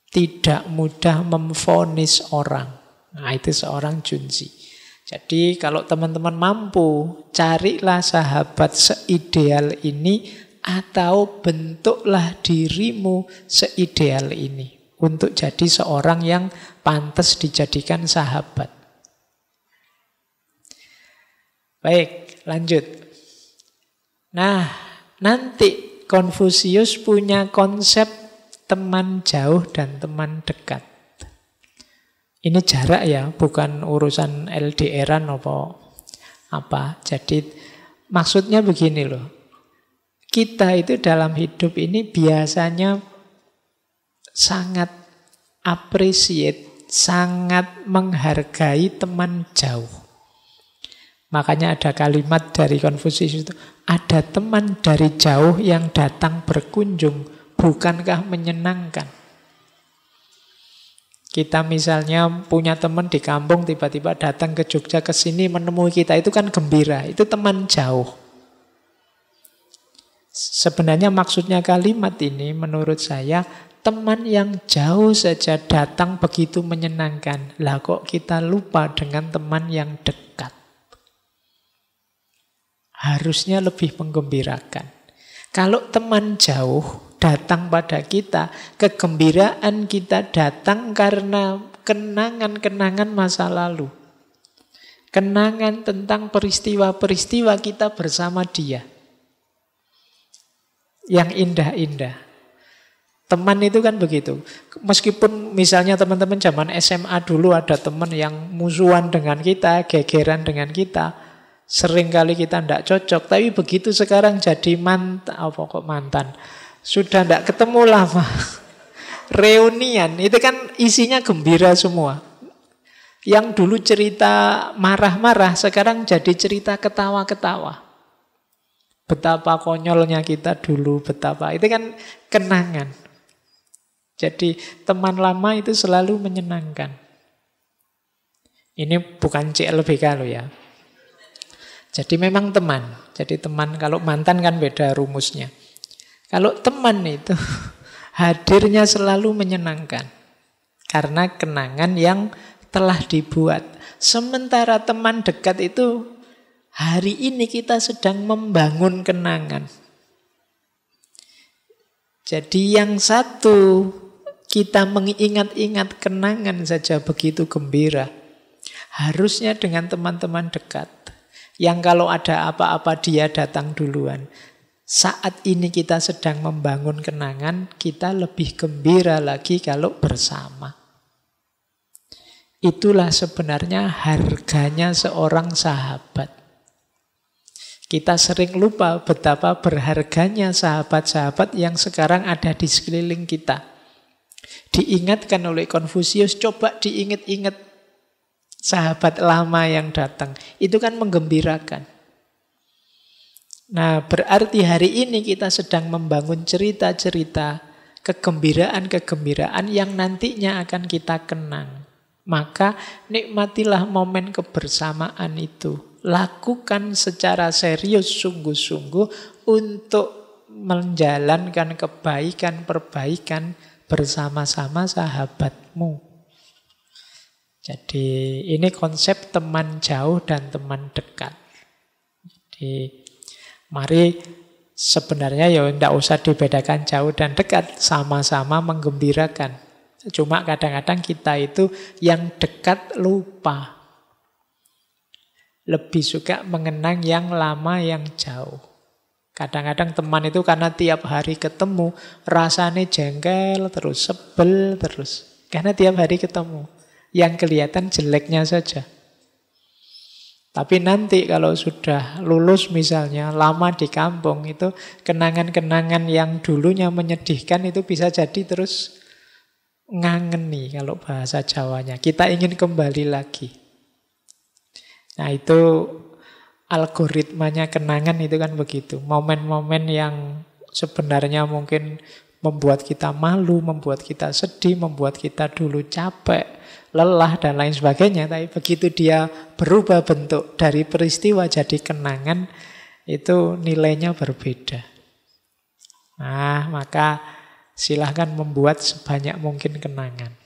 A: tidak mudah memvonis orang. Nah, itu seorang junzi. Jadi kalau teman-teman mampu, carilah sahabat seideal ini, atau bentuklah dirimu seideal ini untuk jadi seorang yang pantas dijadikan sahabat. Baik, lanjut. Nah, nanti Konfusius punya konsep teman jauh dan teman dekat. Ini jarak ya, bukan urusan LDR-an apa. Jadi maksudnya begini loh. Kita itu dalam hidup ini biasanya sangat appreciate, sangat menghargai teman jauh. Makanya ada kalimat dari Konfusius itu, ada teman dari jauh yang datang berkunjung, bukankah menyenangkan? Kita misalnya punya teman di kampung, tiba-tiba datang ke Jogja, ke sini menemui kita, itu kan gembira, itu teman jauh. Sebenarnya maksudnya kalimat ini menurut saya, teman yang jauh saja datang begitu menyenangkan. Lah kok kita lupa dengan teman yang dekat? Harusnya lebih menggembirakan. Kalau teman jauh datang pada kita, kegembiraan kita datang karena kenangan-kenangan masa lalu. Kenangan tentang peristiwa-peristiwa kita bersama dia. Yang indah-indah. Teman itu kan begitu. Meskipun misalnya teman-teman zaman SMA dulu ada teman yang musuhan dengan kita, gegeran dengan kita, sering kali kita tidak cocok, tapi begitu sekarang jadi mantan, sudah tidak ketemu lama, reunian, itu kan isinya gembira semua. Yang dulu cerita marah-marah, sekarang jadi cerita ketawa-ketawa. Betapa konyolnya kita dulu, betapa. Itu kan kenangan. Jadi teman lama itu selalu menyenangkan. Ini bukan CLBK loh ya. Jadi memang teman. Jadi teman, kalau mantan kan beda rumusnya. Kalau teman itu hadirnya selalu menyenangkan. Karena kenangan yang telah dibuat. Sementara teman dekat itu hari ini kita sedang membangun kenangan. Jadi yang satu, kita mengingat-ingat kenangan saja begitu gembira. Harusnya dengan teman-teman dekat. Yang kalau ada apa-apa dia datang duluan. Saat ini kita sedang membangun kenangan, kita lebih gembira lagi kalau bersama. Itulah sebenarnya harganya seorang sahabat. Kita sering lupa betapa berharganya sahabat-sahabat yang sekarang ada di sekeliling kita. Diingatkan oleh Konfusius, coba diingat-ingat sahabat lama yang datang. Itu kan menggembirakan. Nah, berarti hari ini kita sedang membangun cerita-cerita, kegembiraan-kegembiraan yang nantinya akan kita kenang. Maka nikmatilah momen kebersamaan itu. Lakukan secara serius, sungguh-sungguh untuk menjalankan kebaikan-perbaikan bersama-sama sahabatmu. Jadi ini konsep teman jauh dan teman dekat. Jadi mari sebenarnya ya tidak usah dibedakan jauh dan dekat, sama-sama menggembirakan. Cuma kadang-kadang kita itu yang dekat lupa. Lebih suka mengenang yang lama, yang jauh. Kadang-kadang teman itu karena tiap hari ketemu, rasanya jengkel terus, sebel terus. Karena tiap hari ketemu. Yang kelihatan jeleknya saja. Tapi nanti kalau sudah lulus misalnya, lama di kampung, itu kenangan-kenangan yang dulunya menyedihkan itu bisa jadi terus ngangeni kalau bahasa Jawanya. Kita ingin kembali lagi. Nah itu algoritmanya kenangan itu kan begitu. Momen-momen yang sebenarnya mungkin membuat kita malu, membuat kita sedih, membuat kita dulu capek, lelah, dan lain sebagainya. Tapi begitu dia berubah bentuk dari peristiwa jadi kenangan, itu nilainya berbeda. Nah, maka silahkan membuat sebanyak mungkin kenangan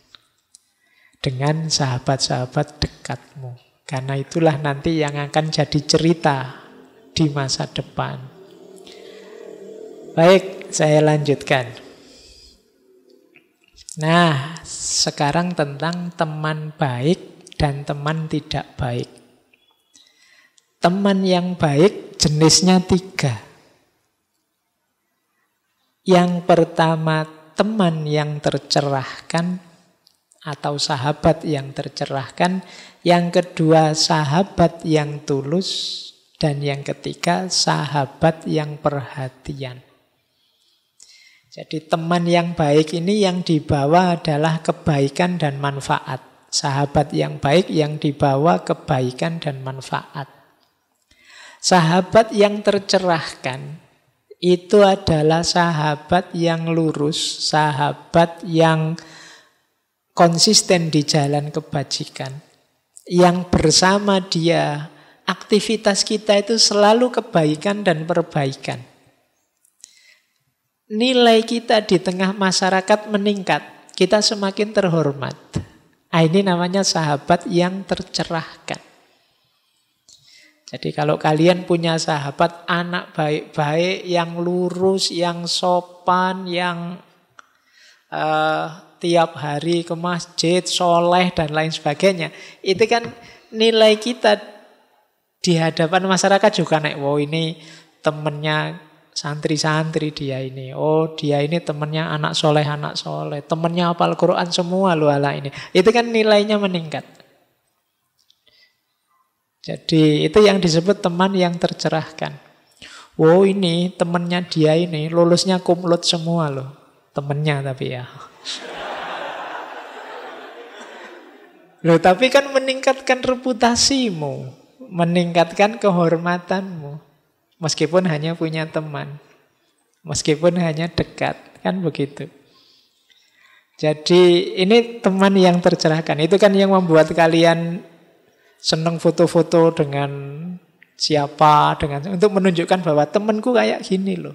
A: dengan sahabat-sahabat dekatmu. Karena itulah nanti yang akan jadi cerita di masa depan. Baik, saya lanjutkan. Nah, sekarang tentang teman baik dan teman tidak baik. Teman yang baik jenisnya 3. Yang pertama, teman yang tercerahkan atau sahabat yang tercerahkan. Yang kedua, sahabat yang tulus. Dan yang ketiga, sahabat yang perhatian. Jadi teman yang baik ini yang dibawa adalah kebaikan dan manfaat. Sahabat yang baik yang dibawa kebaikan dan manfaat. Sahabat yang tercerahkan itu adalah sahabat yang lurus, sahabat yang konsisten di jalan kebajikan. Yang bersama dia, aktivitas kita itu selalu kebaikan dan perbaikan. Nilai kita di tengah masyarakat meningkat, kita semakin terhormat. Ini namanya sahabat yang tercerahkan. Jadi kalau kalian punya sahabat anak baik-baik, yang lurus, yang sopan, yang tiap hari ke masjid, soleh, dan lain sebagainya, itu kan nilai kita di hadapan masyarakat juga naik. Wow, ini temennya santri-santri dia ini. Oh, dia ini temennya anak soleh, temennya hafal Quran semua loh ala ini. Itu kan nilainya meningkat. Jadi itu yang disebut teman yang tercerahkan. Wow, ini temennya dia ini lulusnya kumlot semua loh. Temennya tapi ya. Loh, tapi kan meningkatkan reputasimu, meningkatkan kehormatanmu. Meskipun hanya punya teman, meskipun hanya dekat, kan begitu. Jadi ini teman yang tercerahkan. Itu kan yang membuat kalian senang foto-foto dengan siapa, untuk menunjukkan bahwa temanku kayak gini loh.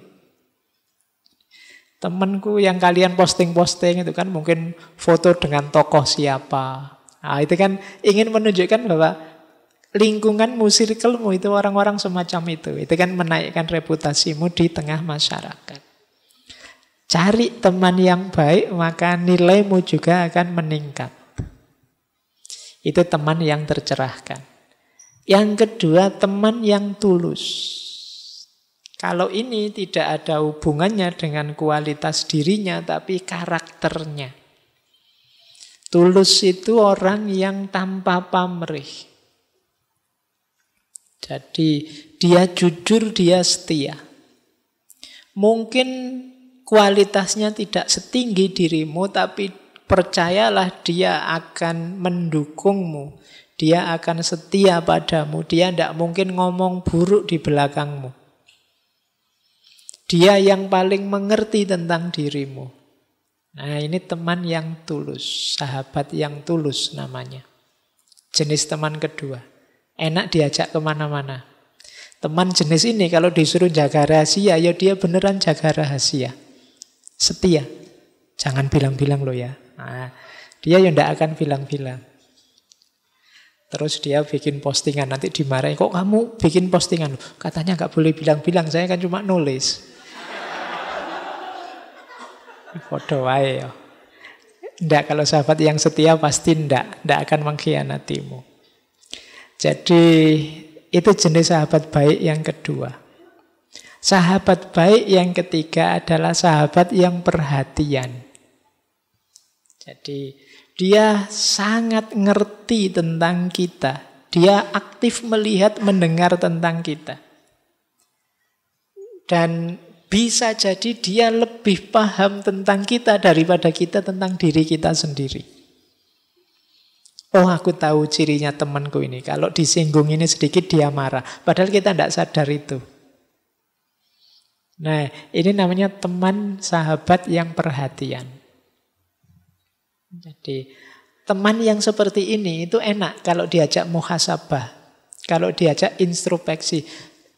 A: Temanku yang kalian posting-posting itu kan mungkin foto dengan tokoh siapa. Nah, itu kan ingin menunjukkan bahwa lingkunganmu, circlemu itu orang-orang semacam itu. Itu kan menaikkan reputasimu di tengah masyarakat. Cari teman yang baik, maka nilaimu juga akan meningkat. Itu teman yang tercerahkan. Yang kedua, teman yang tulus. Kalau ini tidak ada hubungannya dengan kualitas dirinya, tapi karakternya. Tulus itu orang yang tanpa pamrih. Jadi dia jujur, dia setia. Mungkin kualitasnya tidak setinggi dirimu, tapi percayalah dia akan mendukungmu. Dia akan setia padamu. Dia tidak mungkin ngomong buruk di belakangmu. Dia yang paling mengerti tentang dirimu. Nah, ini teman yang tulus. Sahabat yang tulus namanya. Jenis teman kedua. Enak diajak kemana-mana. Teman jenis ini kalau disuruh jaga rahasia, ya dia beneran jaga rahasia. Setia. Jangan bilang-bilang loh ya. Nah, dia ya tidak akan bilang-bilang. Terus dia bikin postingan, nanti dimarahin. Kok kamu bikin postingan? Katanya nggak boleh bilang-bilang, saya kan cuma nulis. Podo wae ya. Ndak, kalau sahabat yang setia pasti ndak akan mengkhianatimu. Jadi itu jenis sahabat baik yang kedua. Sahabat baik yang ketiga adalah sahabat yang perhatian. Jadi dia sangat ngerti tentang kita. Dia aktif melihat, mendengar tentang kita. Dan bisa jadi dia lebih paham tentang kita daripada kita tentang diri kita sendiri. Oh, aku tahu cirinya temanku ini. Kalau disinggung ini sedikit dia marah. Padahal kita tidak sadar itu. Nah, ini namanya teman sahabat yang perhatian. Jadi, teman yang seperti ini itu enak kalau diajak muhasabah. Kalau diajak introspeksi.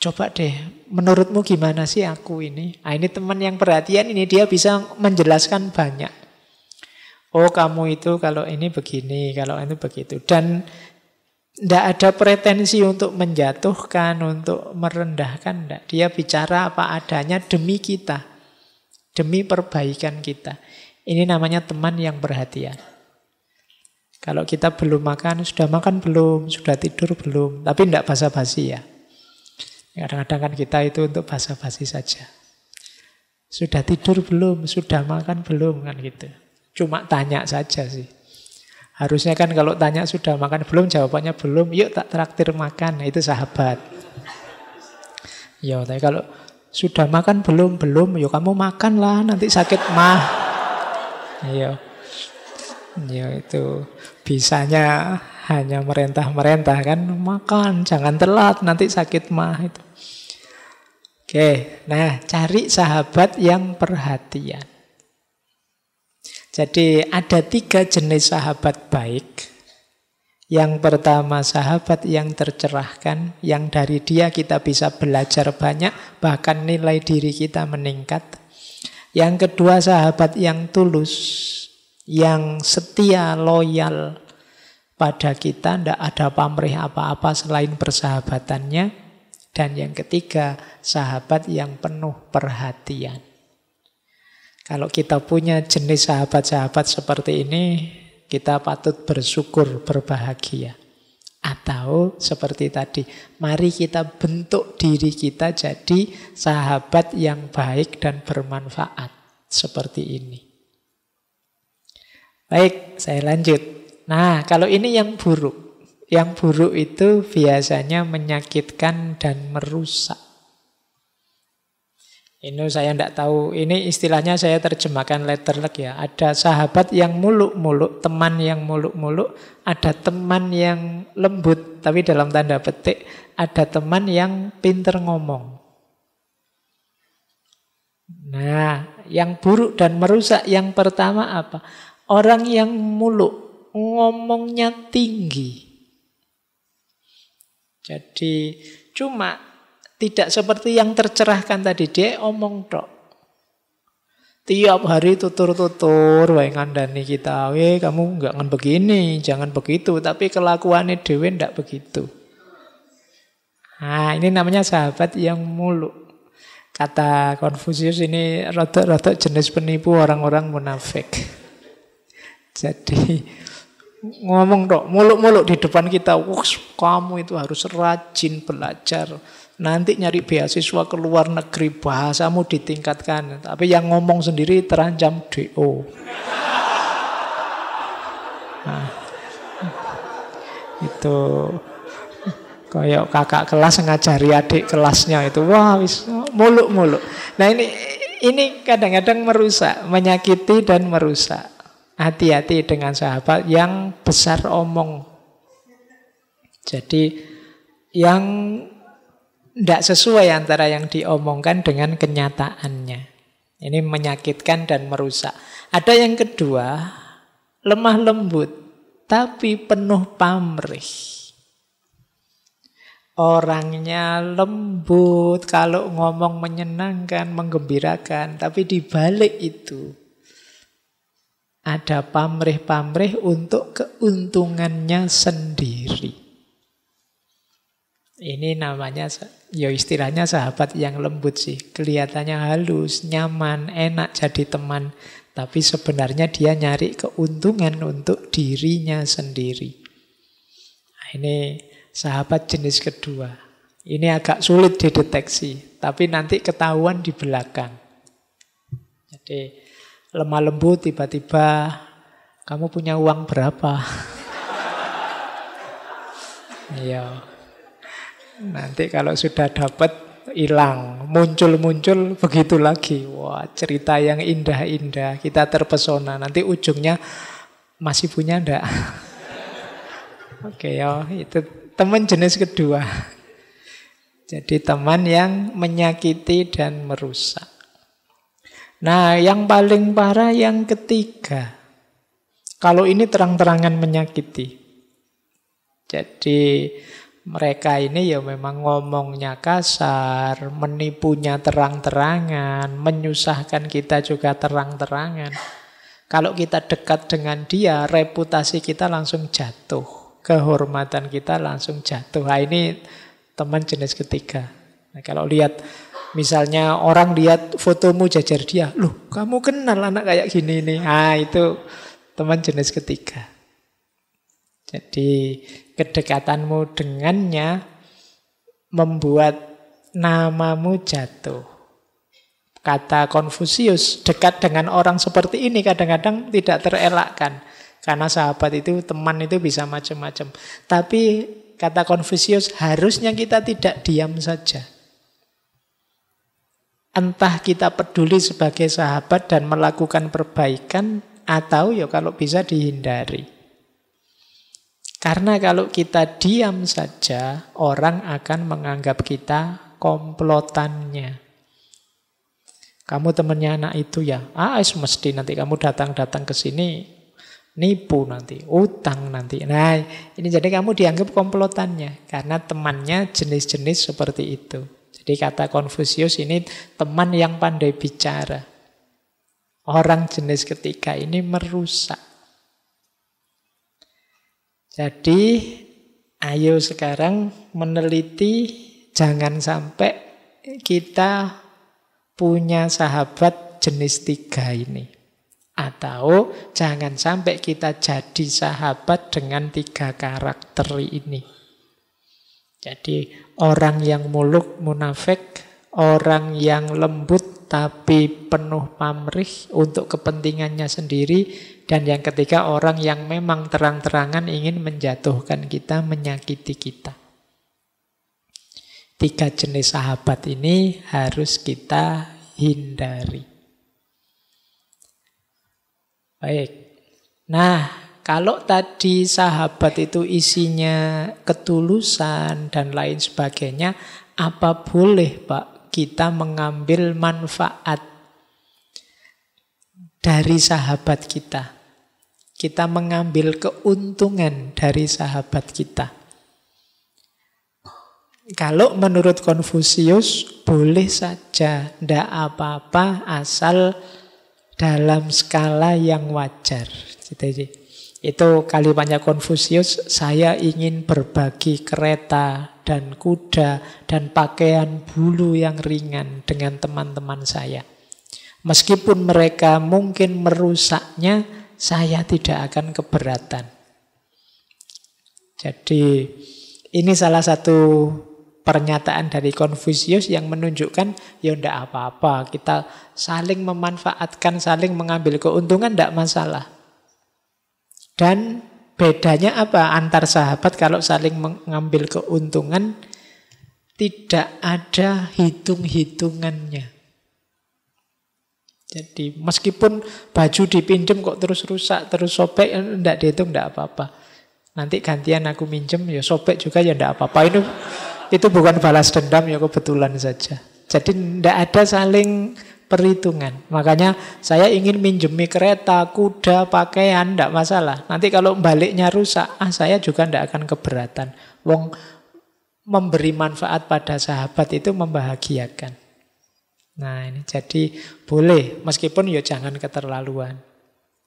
A: Coba deh, menurutmu gimana sih aku ini? Nah, ini teman yang perhatian ini, dia bisa menjelaskan banyak. Oh, kamu itu kalau ini begini, kalau itu begitu. Dan tidak ada pretensi untuk menjatuhkan, untuk merendahkan. Tidak. Dia bicara apa adanya demi kita. Demi perbaikan kita. Ini namanya teman yang perhatian. Kalau kita belum makan, sudah makan belum? Sudah tidur belum? Tapi tidak basa-basi ya. Kadang-kadang kan kita itu untuk basa-basi saja. Sudah tidur belum? Sudah makan belum? Kan gitu. Cuma tanya saja sih. Harusnya kan kalau tanya sudah makan belum, jawabannya belum, yuk tak traktir makan. Nah, itu sahabat. Ya, tapi kalau sudah makan belum, yuk kamu makan lah, nanti sakit mah. Ya, itu bisanya hanya merentah-merentah kan, makan, jangan telat, nanti sakit mah itu. Oke, nah cari sahabat yang perhatian. Jadi ada 3 jenis sahabat baik. Yang pertama sahabat yang tercerahkan, yang dari dia kita bisa belajar banyak, bahkan nilai diri kita meningkat. Yang kedua sahabat yang tulus, yang setia, loyal pada kita, tidak ada pamrih apa-apa selain persahabatannya. Dan yang ketiga sahabat yang penuh perhatian. Kalau kita punya jenis sahabat-sahabat seperti ini, kita patut bersyukur, berbahagia. Atau seperti tadi, mari kita bentuk diri kita jadi sahabat yang baik dan bermanfaat. Seperti ini. Baik, saya lanjut. Nah, kalau ini yang buruk. Yang buruk itu biasanya menyakitkan dan merusak. Ini saya tidak tahu, ini istilahnya saya terjemahkan letterlek ya. Ada sahabat yang muluk-muluk, teman yang muluk-muluk, ada teman yang lembut, tapi dalam tanda petik, ada teman yang pinter ngomong. Nah, yang buruk dan merusak yang pertama apa? Orang yang muluk, ngomongnya tinggi. Jadi cuma tidak seperti yang tercerahkan tadi, dia omong tok. Tiap hari tutur-tutur, wae ngandani kita, kamu enggak begini, jangan begitu, tapi kelakuannya dewe enggak begitu. Nah, ini namanya sahabat yang muluk. Kata Konfusius ini rotok-rotok jenis penipu orang-orang munafik. Jadi ngomong tok, muluk-muluk di depan kita, kamu itu harus rajin belajar. Nanti nyari beasiswa ke luar negeri, bahasamu ditingkatkan. Tapi yang ngomong sendiri terancam DO. Nah, itu kayak kakak kelas ngajari adik kelasnya itu. Wah, wis muluk-muluk. Nah, ini kadang-kadang merusak, menyakiti dan merusak. Hati-hati dengan sahabat yang besar omong. Jadi yang tidak sesuai antara yang diomongkan dengan kenyataannya. Ini menyakitkan dan merusak. Ada yang kedua, lemah lembut, tapi penuh pamrih. Orangnya lembut, kalau ngomong menyenangkan, menggembirakan. Tapi di balik itu, ada pamrih-pamrih untuk keuntungannya sendiri. Ini namanya, ya istilahnya sahabat yang lembut sih. Kelihatannya halus, nyaman, enak jadi teman. Tapi sebenarnya dia nyari keuntungan untuk dirinya sendiri. Nah, ini sahabat jenis kedua. Ini agak sulit dideteksi, tapi nanti ketahuan di belakang. Jadi lemah lembut tiba-tiba, kamu punya uang berapa? Iya. Nanti kalau sudah dapat hilang, muncul-muncul begitu lagi. Wah, cerita yang indah-indah, kita terpesona. Nanti ujungnya masih punya enggak? Oke, ya, itu teman jenis kedua. Jadi teman yang menyakiti dan merusak. Nah, yang paling parah yang ketiga. Kalau ini terang-terangan menyakiti. Jadi mereka ini ya memang ngomongnya kasar, menipunya terang-terangan, menyusahkan kita juga terang-terangan. Kalau kita dekat dengan dia, reputasi kita langsung jatuh. Kehormatan kita langsung jatuh. Nah, ini teman jenis ketiga. Nah, kalau lihat, misalnya orang lihat fotomu jajar dia, loh kamu kenal anak kayak gini nih. Nah, itu teman jenis ketiga. Jadi kedekatanmu dengannya membuat namamu jatuh. Kata Konfusius, dekat dengan orang seperti ini kadang-kadang tidak terelakkan. Karena sahabat itu, teman itu bisa macam-macam. Tapi kata Konfusius, harusnya kita tidak diam saja. Entah kita peduli sebagai sahabat dan melakukan perbaikan, atau ya kalau bisa dihindari. Karena kalau kita diam saja, orang akan menganggap kita komplotannya. Kamu temannya anak itu ya? Mesti nanti kamu datang-datang ke sini, nipu nanti, utang nanti. Nah, ini jadi kamu dianggap komplotannya. Karena temannya jenis-jenis seperti itu. Jadi kata Konfusius ini teman yang pandai bicara. Orang jenis ketiga ini merusak. Jadi, ayo sekarang meneliti jangan sampai kita punya sahabat jenis tiga ini. Atau jangan sampai kita jadi sahabat dengan tiga karakter ini. Jadi, orang yang muluk, munafik, orang yang lembut tapi penuh pamrih untuk kepentingannya sendiri, dan yang ketiga orang yang memang terang-terangan ingin menjatuhkan kita, menyakiti kita. Tiga jenis sahabat ini harus kita hindari. Baik. Nah, kalau tadi sahabat itu isinya ketulusan dan lain sebagainya, apa boleh Pak kita mengambil manfaat dari sahabat kita? Kita mengambil keuntungan dari sahabat kita. Kalau menurut Konfusius, boleh saja, tidak apa-apa asal dalam skala yang wajar. Itu kalimatnya Konfusius, saya ingin berbagi kereta dan kuda dan pakaian bulu yang ringan dengan teman-teman saya. Meskipun mereka mungkin merusaknya, saya tidak akan keberatan. Jadi ini salah satu pernyataan dari Konfusius yang menunjukkan ya tidak apa-apa, kita saling memanfaatkan, saling mengambil keuntungan, tidak masalah. Dan bedanya apa antar sahabat kalau saling mengambil keuntungan? Tidak ada hitung-hitungannya. Jadi meskipun baju dipinjam kok terus rusak, terus sobek, tidak dihitung, tidak apa-apa. Nanti gantian aku minjem, ya sobek juga ya tidak apa-apa. Itu bukan balas dendam, ya kebetulan saja. Jadi tidak ada saling perhitungan. Makanya saya ingin minjemi kereta, kuda, pakaian, tidak masalah. Nanti kalau baliknya rusak, saya juga tidak akan keberatan. Wong memberi manfaat pada sahabat itu membahagiakan. Nah ini jadi boleh, meskipun ya jangan keterlaluan.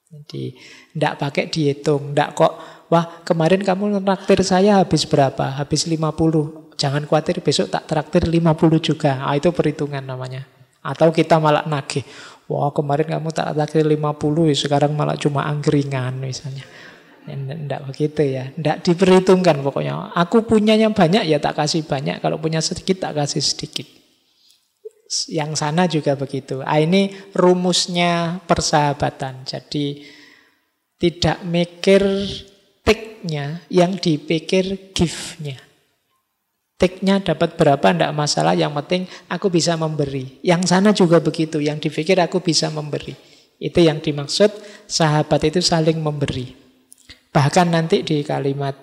A: Jadi tidak pakai dihitung, tidak kok, wah kemarin kamu traktir saya habis berapa? Habis 50. Jangan khawatir besok tak traktir 50 juga. Nah, itu perhitungan namanya. Atau kita malah nagih, wah kemarin kamu tak traktir 50, sekarang malah cuma angkringan misalnya. Tidak begitu ya, tidak diperhitungkan pokoknya. Aku punyanya banyak ya tak kasih banyak, kalau punya sedikit tak kasih sedikit. Yang sana juga begitu. Ini rumusnya persahabatan. Jadi tidak mikir take-nya, yang dipikir give-nya. Take-nya dapat berapa tidak masalah, yang penting aku bisa memberi. Yang sana juga begitu, yang dipikir aku bisa memberi. Itu yang dimaksud sahabat itu saling memberi. Bahkan nanti di kalimat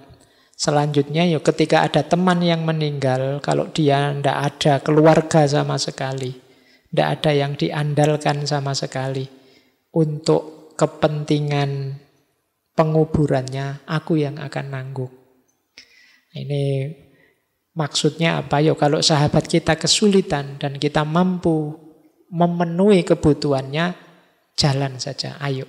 A: Selanjutnya, yuk ketika ada teman yang meninggal, kalau dia tidak ada keluarga sama sekali, tidak ada yang diandalkan sama sekali, untuk kepentingan penguburannya, aku yang akan nanggung. Ini maksudnya apa? Yo, kalau sahabat kita kesulitan dan kita mampu memenuhi kebutuhannya, jalan saja, ayo.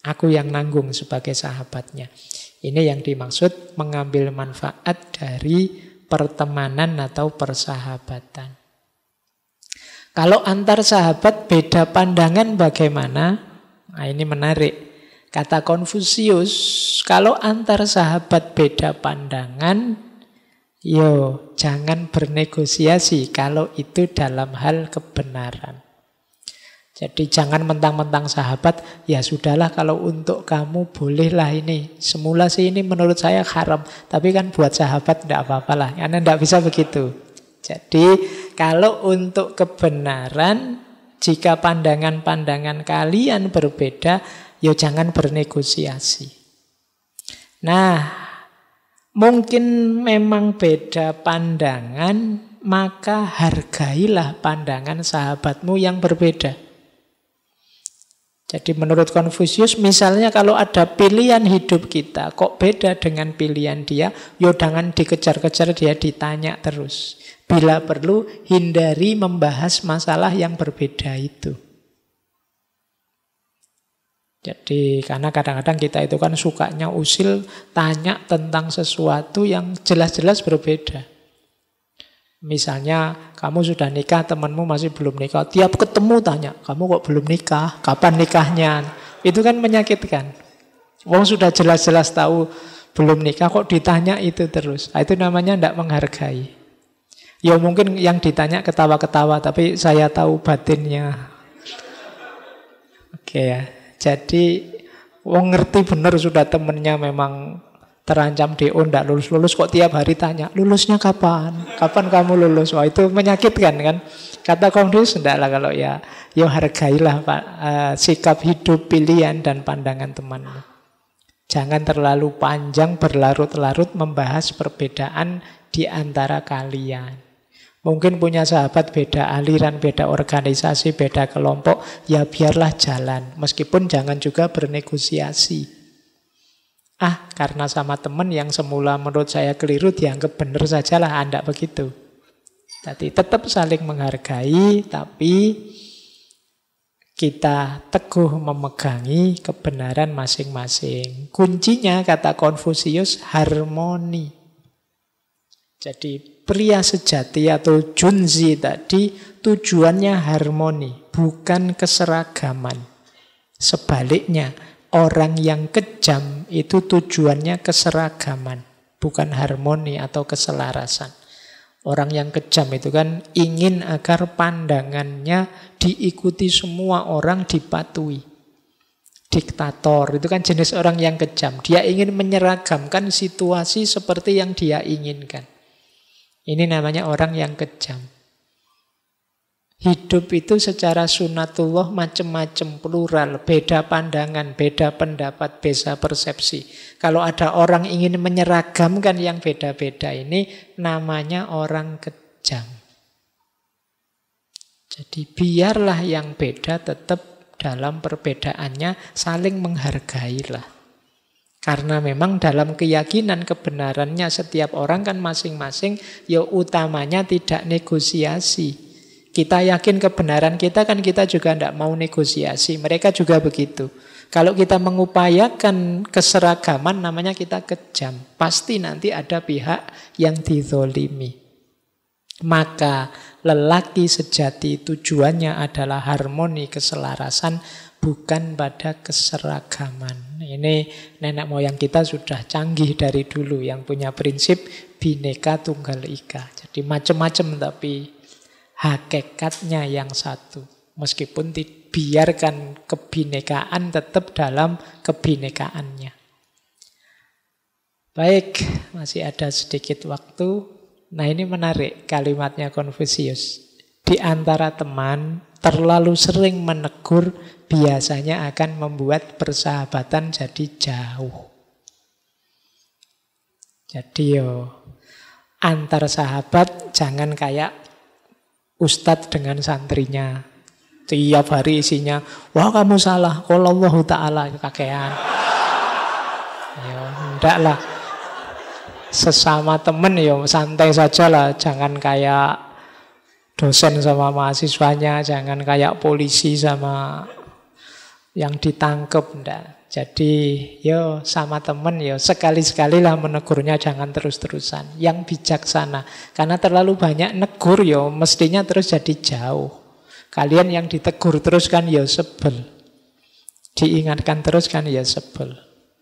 A: Aku yang nanggung sebagai sahabatnya. Ini yang dimaksud mengambil manfaat dari pertemanan atau persahabatan. Kalau antar sahabat beda pandangan bagaimana? Nah, ini menarik. Kata Konfusius, kalau antar sahabat beda pandangan, yo jangan bernegosiasi kalau itu dalam hal kebenaran. Jadi jangan mentang-mentang sahabat, ya sudahlah kalau untuk kamu bolehlah ini. Semula sih ini menurut saya haram, tapi kan buat sahabat tidak apa-apa lah. Karena tidak bisa begitu. Jadi kalau untuk kebenaran, jika pandangan-pandangan kalian berbeda, ya jangan bernegosiasi. Nah, mungkin memang beda pandangan, maka hargailah pandangan sahabatmu yang berbeda. Jadi menurut Konfusius, misalnya kalau ada pilihan hidup kita, kok beda dengan pilihan dia, ya jangan dikejar-kejar dia, ditanya terus. Bila perlu, hindari membahas masalah yang berbeda itu. Jadi karena kadang-kadang kita itu kan sukanya usil, tanya tentang sesuatu yang jelas-jelas berbeda. Misalnya kamu sudah nikah, temanmu masih belum nikah. Tiap ketemu tanya, kamu kok belum nikah? Kapan nikahnya? Itu kan menyakitkan. Wong sudah jelas-jelas tahu belum nikah, kok ditanya itu terus. Nah, itu namanya tidak menghargai. Ya mungkin yang ditanya ketawa-ketawa, tapi saya tahu batinnya. Oke ya. Jadi wong ngerti bener sudah temennya memang terancam DO, ndak lulus-lulus, kok tiap hari tanya, lulusnya kapan? Kapan kamu lulus? Wah, itu menyakitkan kan? Kata Konfusius, enggak lah kalau ya hargailah Pak, sikap hidup, pilihan, dan pandangan temanmu. Jangan terlalu panjang, berlarut-larut membahas perbedaan di antara kalian. Mungkin punya sahabat beda aliran, beda organisasi, beda kelompok, ya biarlah jalan. Meskipun jangan juga bernegosiasi. Karena sama teman yang semula menurut saya keliru dianggap benar sajalah, Anda begitu. Jadi tetap saling menghargai, tapi kita teguh memegangi kebenaran masing-masing. Kuncinya kata Konfusius harmoni. Jadi pria sejati atau junzi tadi tujuannya harmoni, bukan keseragaman. Sebaliknya, orang yang kejam itu tujuannya keseragaman, bukan harmoni atau keselarasan. Orang yang kejam itu kan ingin agar pandangannya diikuti semua orang, dipatuhi. Diktator itu kan jenis orang yang kejam. Dia ingin menyeragamkan situasi seperti yang dia inginkan. Ini namanya orang yang kejam. Hidup itu secara sunatullah macam-macam, plural, beda pandangan, beda pendapat, beda persepsi. Kalau ada orang ingin menyeragamkan yang beda-beda ini, namanya orang kejam. Jadi biarlah yang beda tetap dalam perbedaannya saling menghargailah. Karena memang dalam keyakinan kebenarannya setiap orang kan masing-masing, ya utamanya tidak negosiasi. Kita yakin kebenaran kita kan kita juga tidak mau negosiasi. Mereka juga begitu. Kalau kita mengupayakan keseragaman namanya kita kejam. Pasti nanti ada pihak yang dizolimi. Maka lelaki sejati tujuannya adalah harmoni, keselarasan, bukan pada keseragaman. Ini nenek moyang kita sudah canggih dari dulu yang punya prinsip Bhinneka Tunggal Ika. Jadi macam-macam tapi hakikatnya yang satu. Meskipun dibiarkan kebhinekaan tetap dalam kebhinekaannya. Baik, masih ada sedikit waktu. Nah, ini menarik kalimatnya Konfusius. Di antara teman, terlalu sering menegur biasanya akan membuat persahabatan jadi jauh. Jadi yo antar sahabat jangan kayak ustadz dengan santrinya. Tiap hari isinya, wah kamu salah, kalau Allah Ta'ala kakean. Ya, enggak lah. Sesama temen ya santai saja lah. Jangan kayak dosen sama mahasiswanya. Jangan kayak polisi sama yang ditangkep. Enggak. Jadi yo sama temen yo sekali-sekali lah menegurnya, jangan terus-terusan. Yang bijaksana. Karena terlalu banyak negur yo mestinya terus jadi jauh. Kalian yang ditegur terus kan ya sebel. Diingatkan terus kan ya sebel.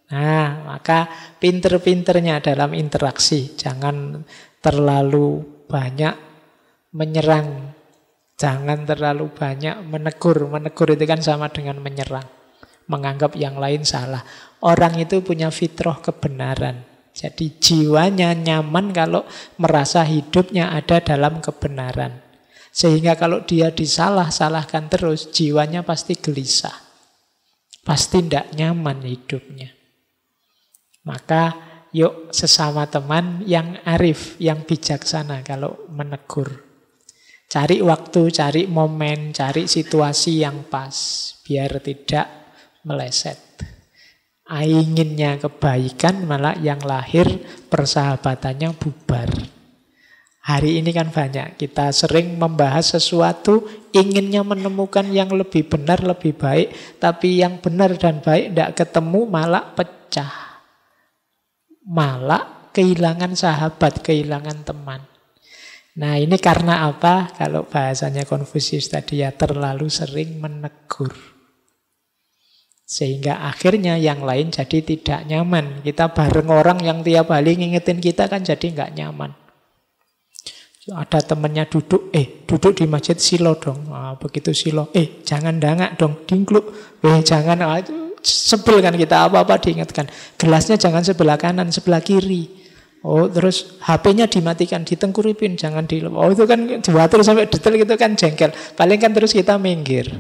A: Nah, maka pinter-pinternya dalam interaksi. Jangan terlalu banyak menyerang. Jangan terlalu banyak menegur. Menegur itu kan sama dengan menyerang. Menganggap yang lain salah. Orang itu punya fitrah kebenaran. Jadi jiwanya nyaman kalau merasa hidupnya ada dalam kebenaran. Sehingga kalau dia disalah-salahkan terus, jiwanya pasti gelisah. Pasti tidak nyaman hidupnya. Maka yuk sesama teman yang arif, yang bijaksana kalau menegur. Cari waktu, cari momen, cari situasi yang pas. Biar tidak meleset. Inginnya kebaikan, malah yang lahir persahabatannya bubar. Hari ini kan banyak, kita sering membahas sesuatu, inginnya menemukan yang lebih benar, lebih baik, tapi yang benar dan baik tidak ketemu, malah pecah. Malah kehilangan sahabat, kehilangan teman. Nah ini karena apa? Kalau bahasanya Konfusius tadi ya terlalu sering menegur. Sehingga akhirnya yang lain jadi tidak nyaman. Kita bareng orang yang tiap hari ngingetin kita kan jadi nggak nyaman. Ada temennya duduk di masjid silo dong. Nah, begitu silo, jangan dangak dong, dingkluk. Jangan, sebel kan kita apa-apa diingatkan. Gelasnya jangan sebelah kanan, sebelah kiri. Oh, terus HP-nya dimatikan, ditengkuripin, jangan di. Oh, itu kan diatur sampai detail gitu kan jengkel. Paling kan terus kita minggir.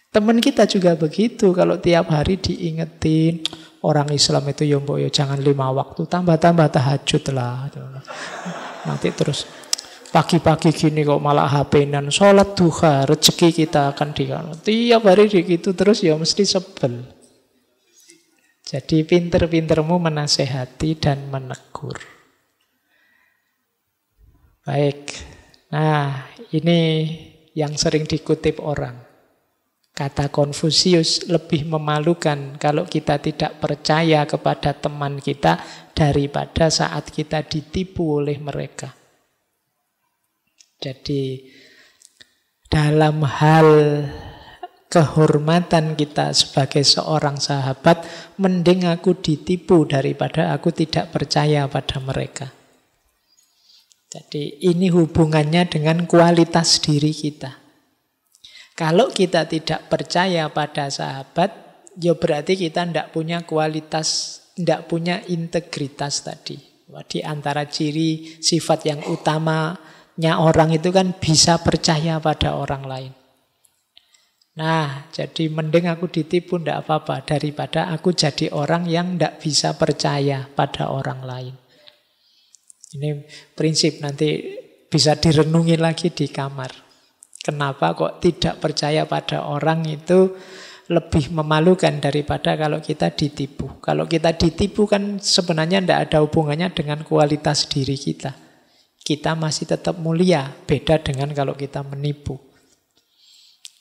A: Teman kita juga begitu, kalau tiap hari diingetin. Orang Islam itu ya mbok ya jangan 5 waktu, tambah-tambah tahajud lah. Nanti terus pagi-pagi gini kok malah HP-nan, sholat duha, rezeki kita akan dikasih. Tiap hari gitu terus ya mesti sebel. Jadi pinter-pintermu menasehati dan menegur. Baik. Nah, ini yang sering dikutip orang. Kata Konfusius, lebih memalukan kalau kita tidak percaya kepada teman kita daripada saat kita ditipu oleh mereka. Jadi dalam hal kehormatan kita sebagai seorang sahabat, mending aku ditipu daripada aku tidak percaya pada mereka. Jadi ini hubungannya dengan kualitas diri kita. Kalau kita tidak percaya pada sahabat, ya berarti kita tidak punya kualitas, tidak punya integritas tadi. Di antara ciri sifat yang utamanya orang itu kan bisa percaya pada orang lain. Nah, jadi mending aku ditipu tidak apa-apa daripada aku jadi orang yang tidak bisa percaya pada orang lain. Ini prinsip nanti bisa direnungi lagi di kamar. Kenapa kok tidak percaya pada orang itu lebih memalukan daripada kalau kita ditipu. Kalau kita ditipu kan sebenarnya tidak ada hubungannya dengan kualitas diri kita. Kita masih tetap mulia, beda dengan kalau kita menipu.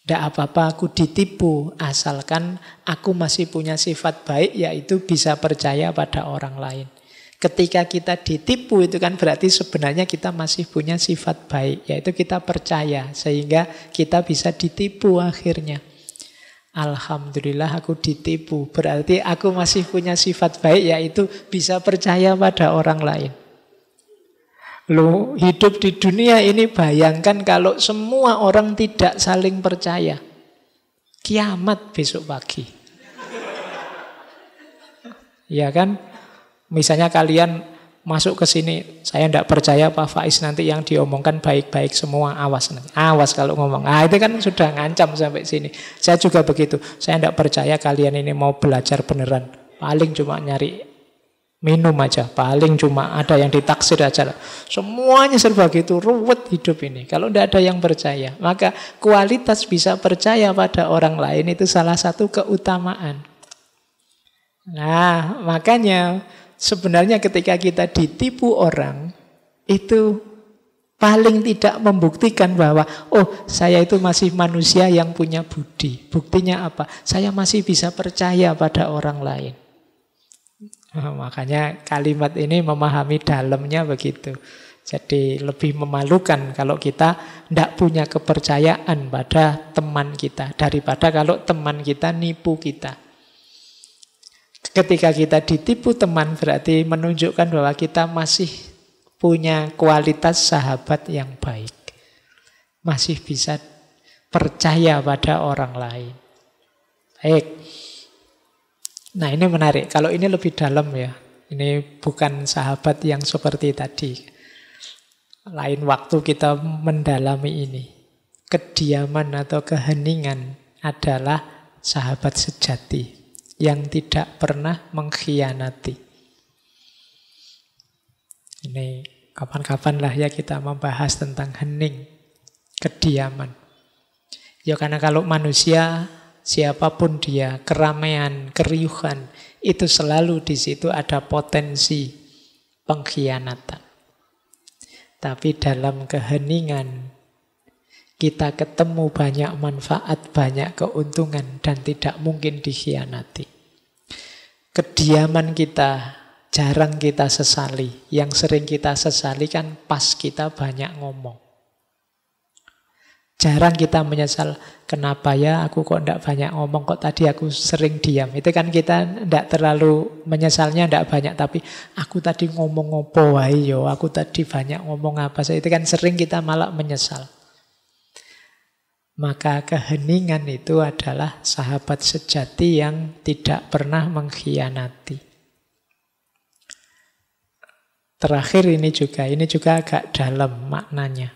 A: Tidak apa-apa aku ditipu, asalkan aku masih punya sifat baik, yaitu bisa percaya pada orang lain. Ketika kita ditipu itu kan berarti sebenarnya kita masih punya sifat baik, yaitu kita percaya, sehingga kita bisa ditipu akhirnya. Alhamdulillah aku ditipu, berarti aku masih punya sifat baik, yaitu bisa percaya pada orang lain. Lu hidup di dunia ini bayangkan kalau semua orang tidak saling percaya. Kiamat besok pagi. Ya kan? Misalnya kalian masuk ke sini, saya tidak percaya Pak Faiz nanti yang diomongkan baik-baik semua, awas nanti. Awas kalau ngomong. Itu kan sudah ngancam sampai sini. Saya juga begitu. Saya tidak percaya kalian ini mau belajar beneran. Paling cuma nyari Minum aja, paling cuma ada yang ditaksir aja. Semuanya serba gitu, ruwet hidup ini. Kalau tidak ada yang percaya, maka kualitas bisa percaya pada orang lain itu salah satu keutamaan. Nah, makanya sebenarnya ketika kita ditipu orang, itu paling tidak membuktikan bahwa, oh, saya itu masih manusia yang punya budi. Buktinya apa? Saya masih bisa percaya pada orang lain. Makanya kalimat ini memahami dalamnya begitu. Jadi lebih memalukan kalau kita tidak punya kepercayaan pada teman kita daripada kalau teman kita nipu kita. Ketika kita ditipu teman berarti menunjukkan bahwa kita masih punya kualitas sahabat yang baik. Masih bisa percaya pada orang lain. Baik. Nah, ini menarik. Kalau ini lebih dalam ya. Ini bukan sahabat yang seperti tadi. Lain waktu kita mendalami ini. Kediaman atau keheningan adalah sahabat sejati yang tidak pernah mengkhianati. Ini kapan-kapan lah ya kita membahas tentang hening, kediaman. Ya karena kalau manusia, siapapun dia, keramaian, keriuhan, itu selalu di situ ada potensi pengkhianatan. Tapi dalam keheningan, kita ketemu banyak manfaat, banyak keuntungan, dan tidak mungkin dikhianati. Kediaman kita jarang kita sesali. Yang sering kita sesali kan pas kita banyak ngomong. Jarang kita menyesal, kenapa ya aku kok tidak banyak ngomong, kok tadi aku sering diam. Itu kan kita tidak terlalu menyesalnya, tidak banyak. Tapi aku tadi ngomong apa wae yo, aku tadi banyak ngomong apa. Itu kan sering kita malah menyesal. Maka keheningan itu adalah sahabat sejati yang tidak pernah mengkhianati. Terakhir ini juga agak dalam maknanya.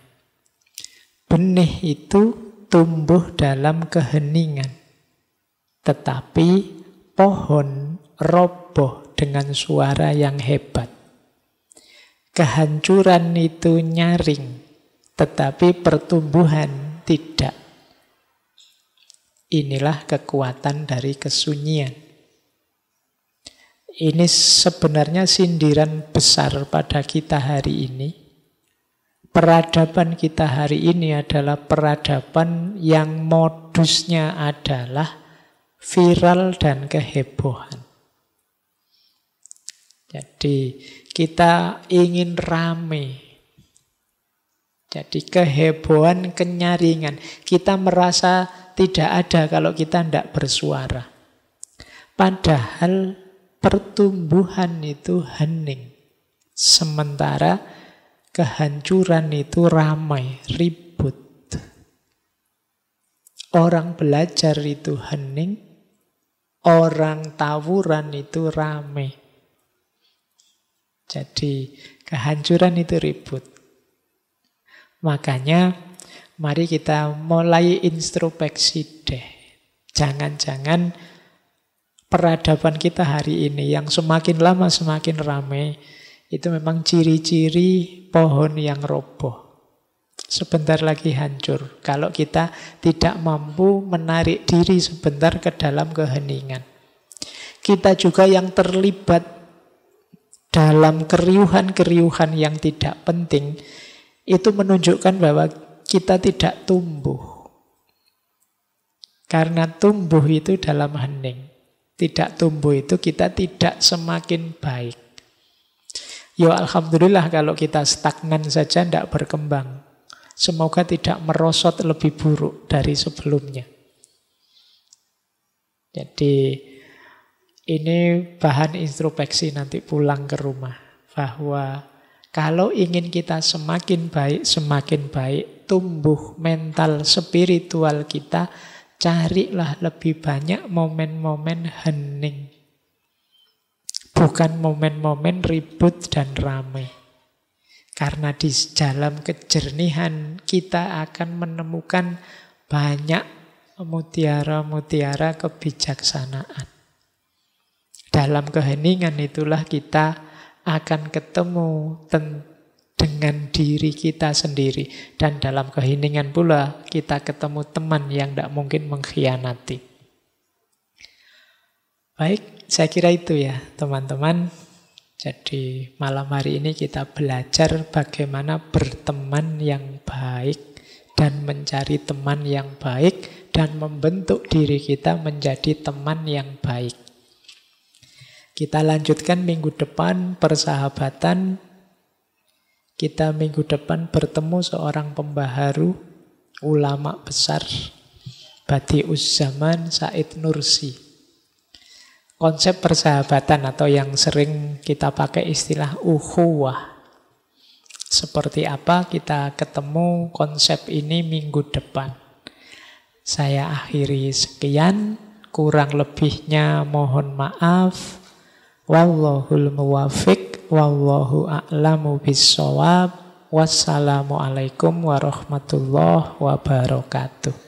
A: Benih itu tumbuh dalam keheningan. Tetapi pohon roboh dengan suara yang hebat. Kehancuran itu nyaring, tetapi pertumbuhan tidak. Inilah kekuatan dari kesunyian. Ini sebenarnya sindiran besar pada kita hari ini. Peradaban kita hari ini adalah peradaban yang modusnya adalah viral dan kehebohan. Jadi kita ingin rame. Jadi kehebohan, kenyaringan. Kita merasa tidak ada kalau kita tidak bersuara. Padahal pertumbuhan itu hening. Sementara kehancuran itu ramai, ribut. Orang belajar itu hening, orang tawuran itu ramai. Jadi kehancuran itu ribut. Makanya mari kita mulai introspeksi deh. Jangan-jangan peradaban kita hari ini yang semakin lama semakin ramai, itu memang ciri-ciri pohon yang roboh. Sebentar lagi hancur. Kalau kita tidak mampu menarik diri sebentar ke dalam keheningan. Kita juga yang terlibat dalam keriuhan-keriuhan yang tidak penting, itu menunjukkan bahwa kita tidak tumbuh. Karena tumbuh itu dalam hening. Tidak tumbuh itu kita tidak semakin baik. Ya alhamdulillah kalau kita stagnan saja, tidak berkembang. Semoga tidak merosot lebih buruk dari sebelumnya. Jadi ini bahan introspeksi nanti pulang ke rumah. Bahwa kalau ingin kita semakin baik, tumbuh mental spiritual kita, carilah lebih banyak momen-momen hening. Bukan momen-momen ribut dan ramai. Karena di dalam kejernihan kita akan menemukan banyak mutiara-mutiara kebijaksanaan. Dalam keheningan itulah kita akan ketemu dengan diri kita sendiri. Dan dalam keheningan pula kita ketemu teman yang tidak mungkin mengkhianati. Baik, saya kira itu ya teman-teman. Jadi malam hari ini kita belajar bagaimana berteman yang baik dan mencari teman yang baik dan membentuk diri kita menjadi teman yang baik. Kita lanjutkan minggu depan persahabatan. Kita minggu depan bertemu seorang pembaharu, ulama besar, Badi'uz Zaman Said Nursi. Konsep persahabatan atau yang sering kita pakai istilah ukhuwah. Seperti apa kita ketemu konsep ini minggu depan. Saya akhiri sekian, kurang lebihnya mohon maaf. Wallahul muwafiq, wallahu a'lamu bissawab. Wassalamualaikum warahmatullahi wabarakatuh.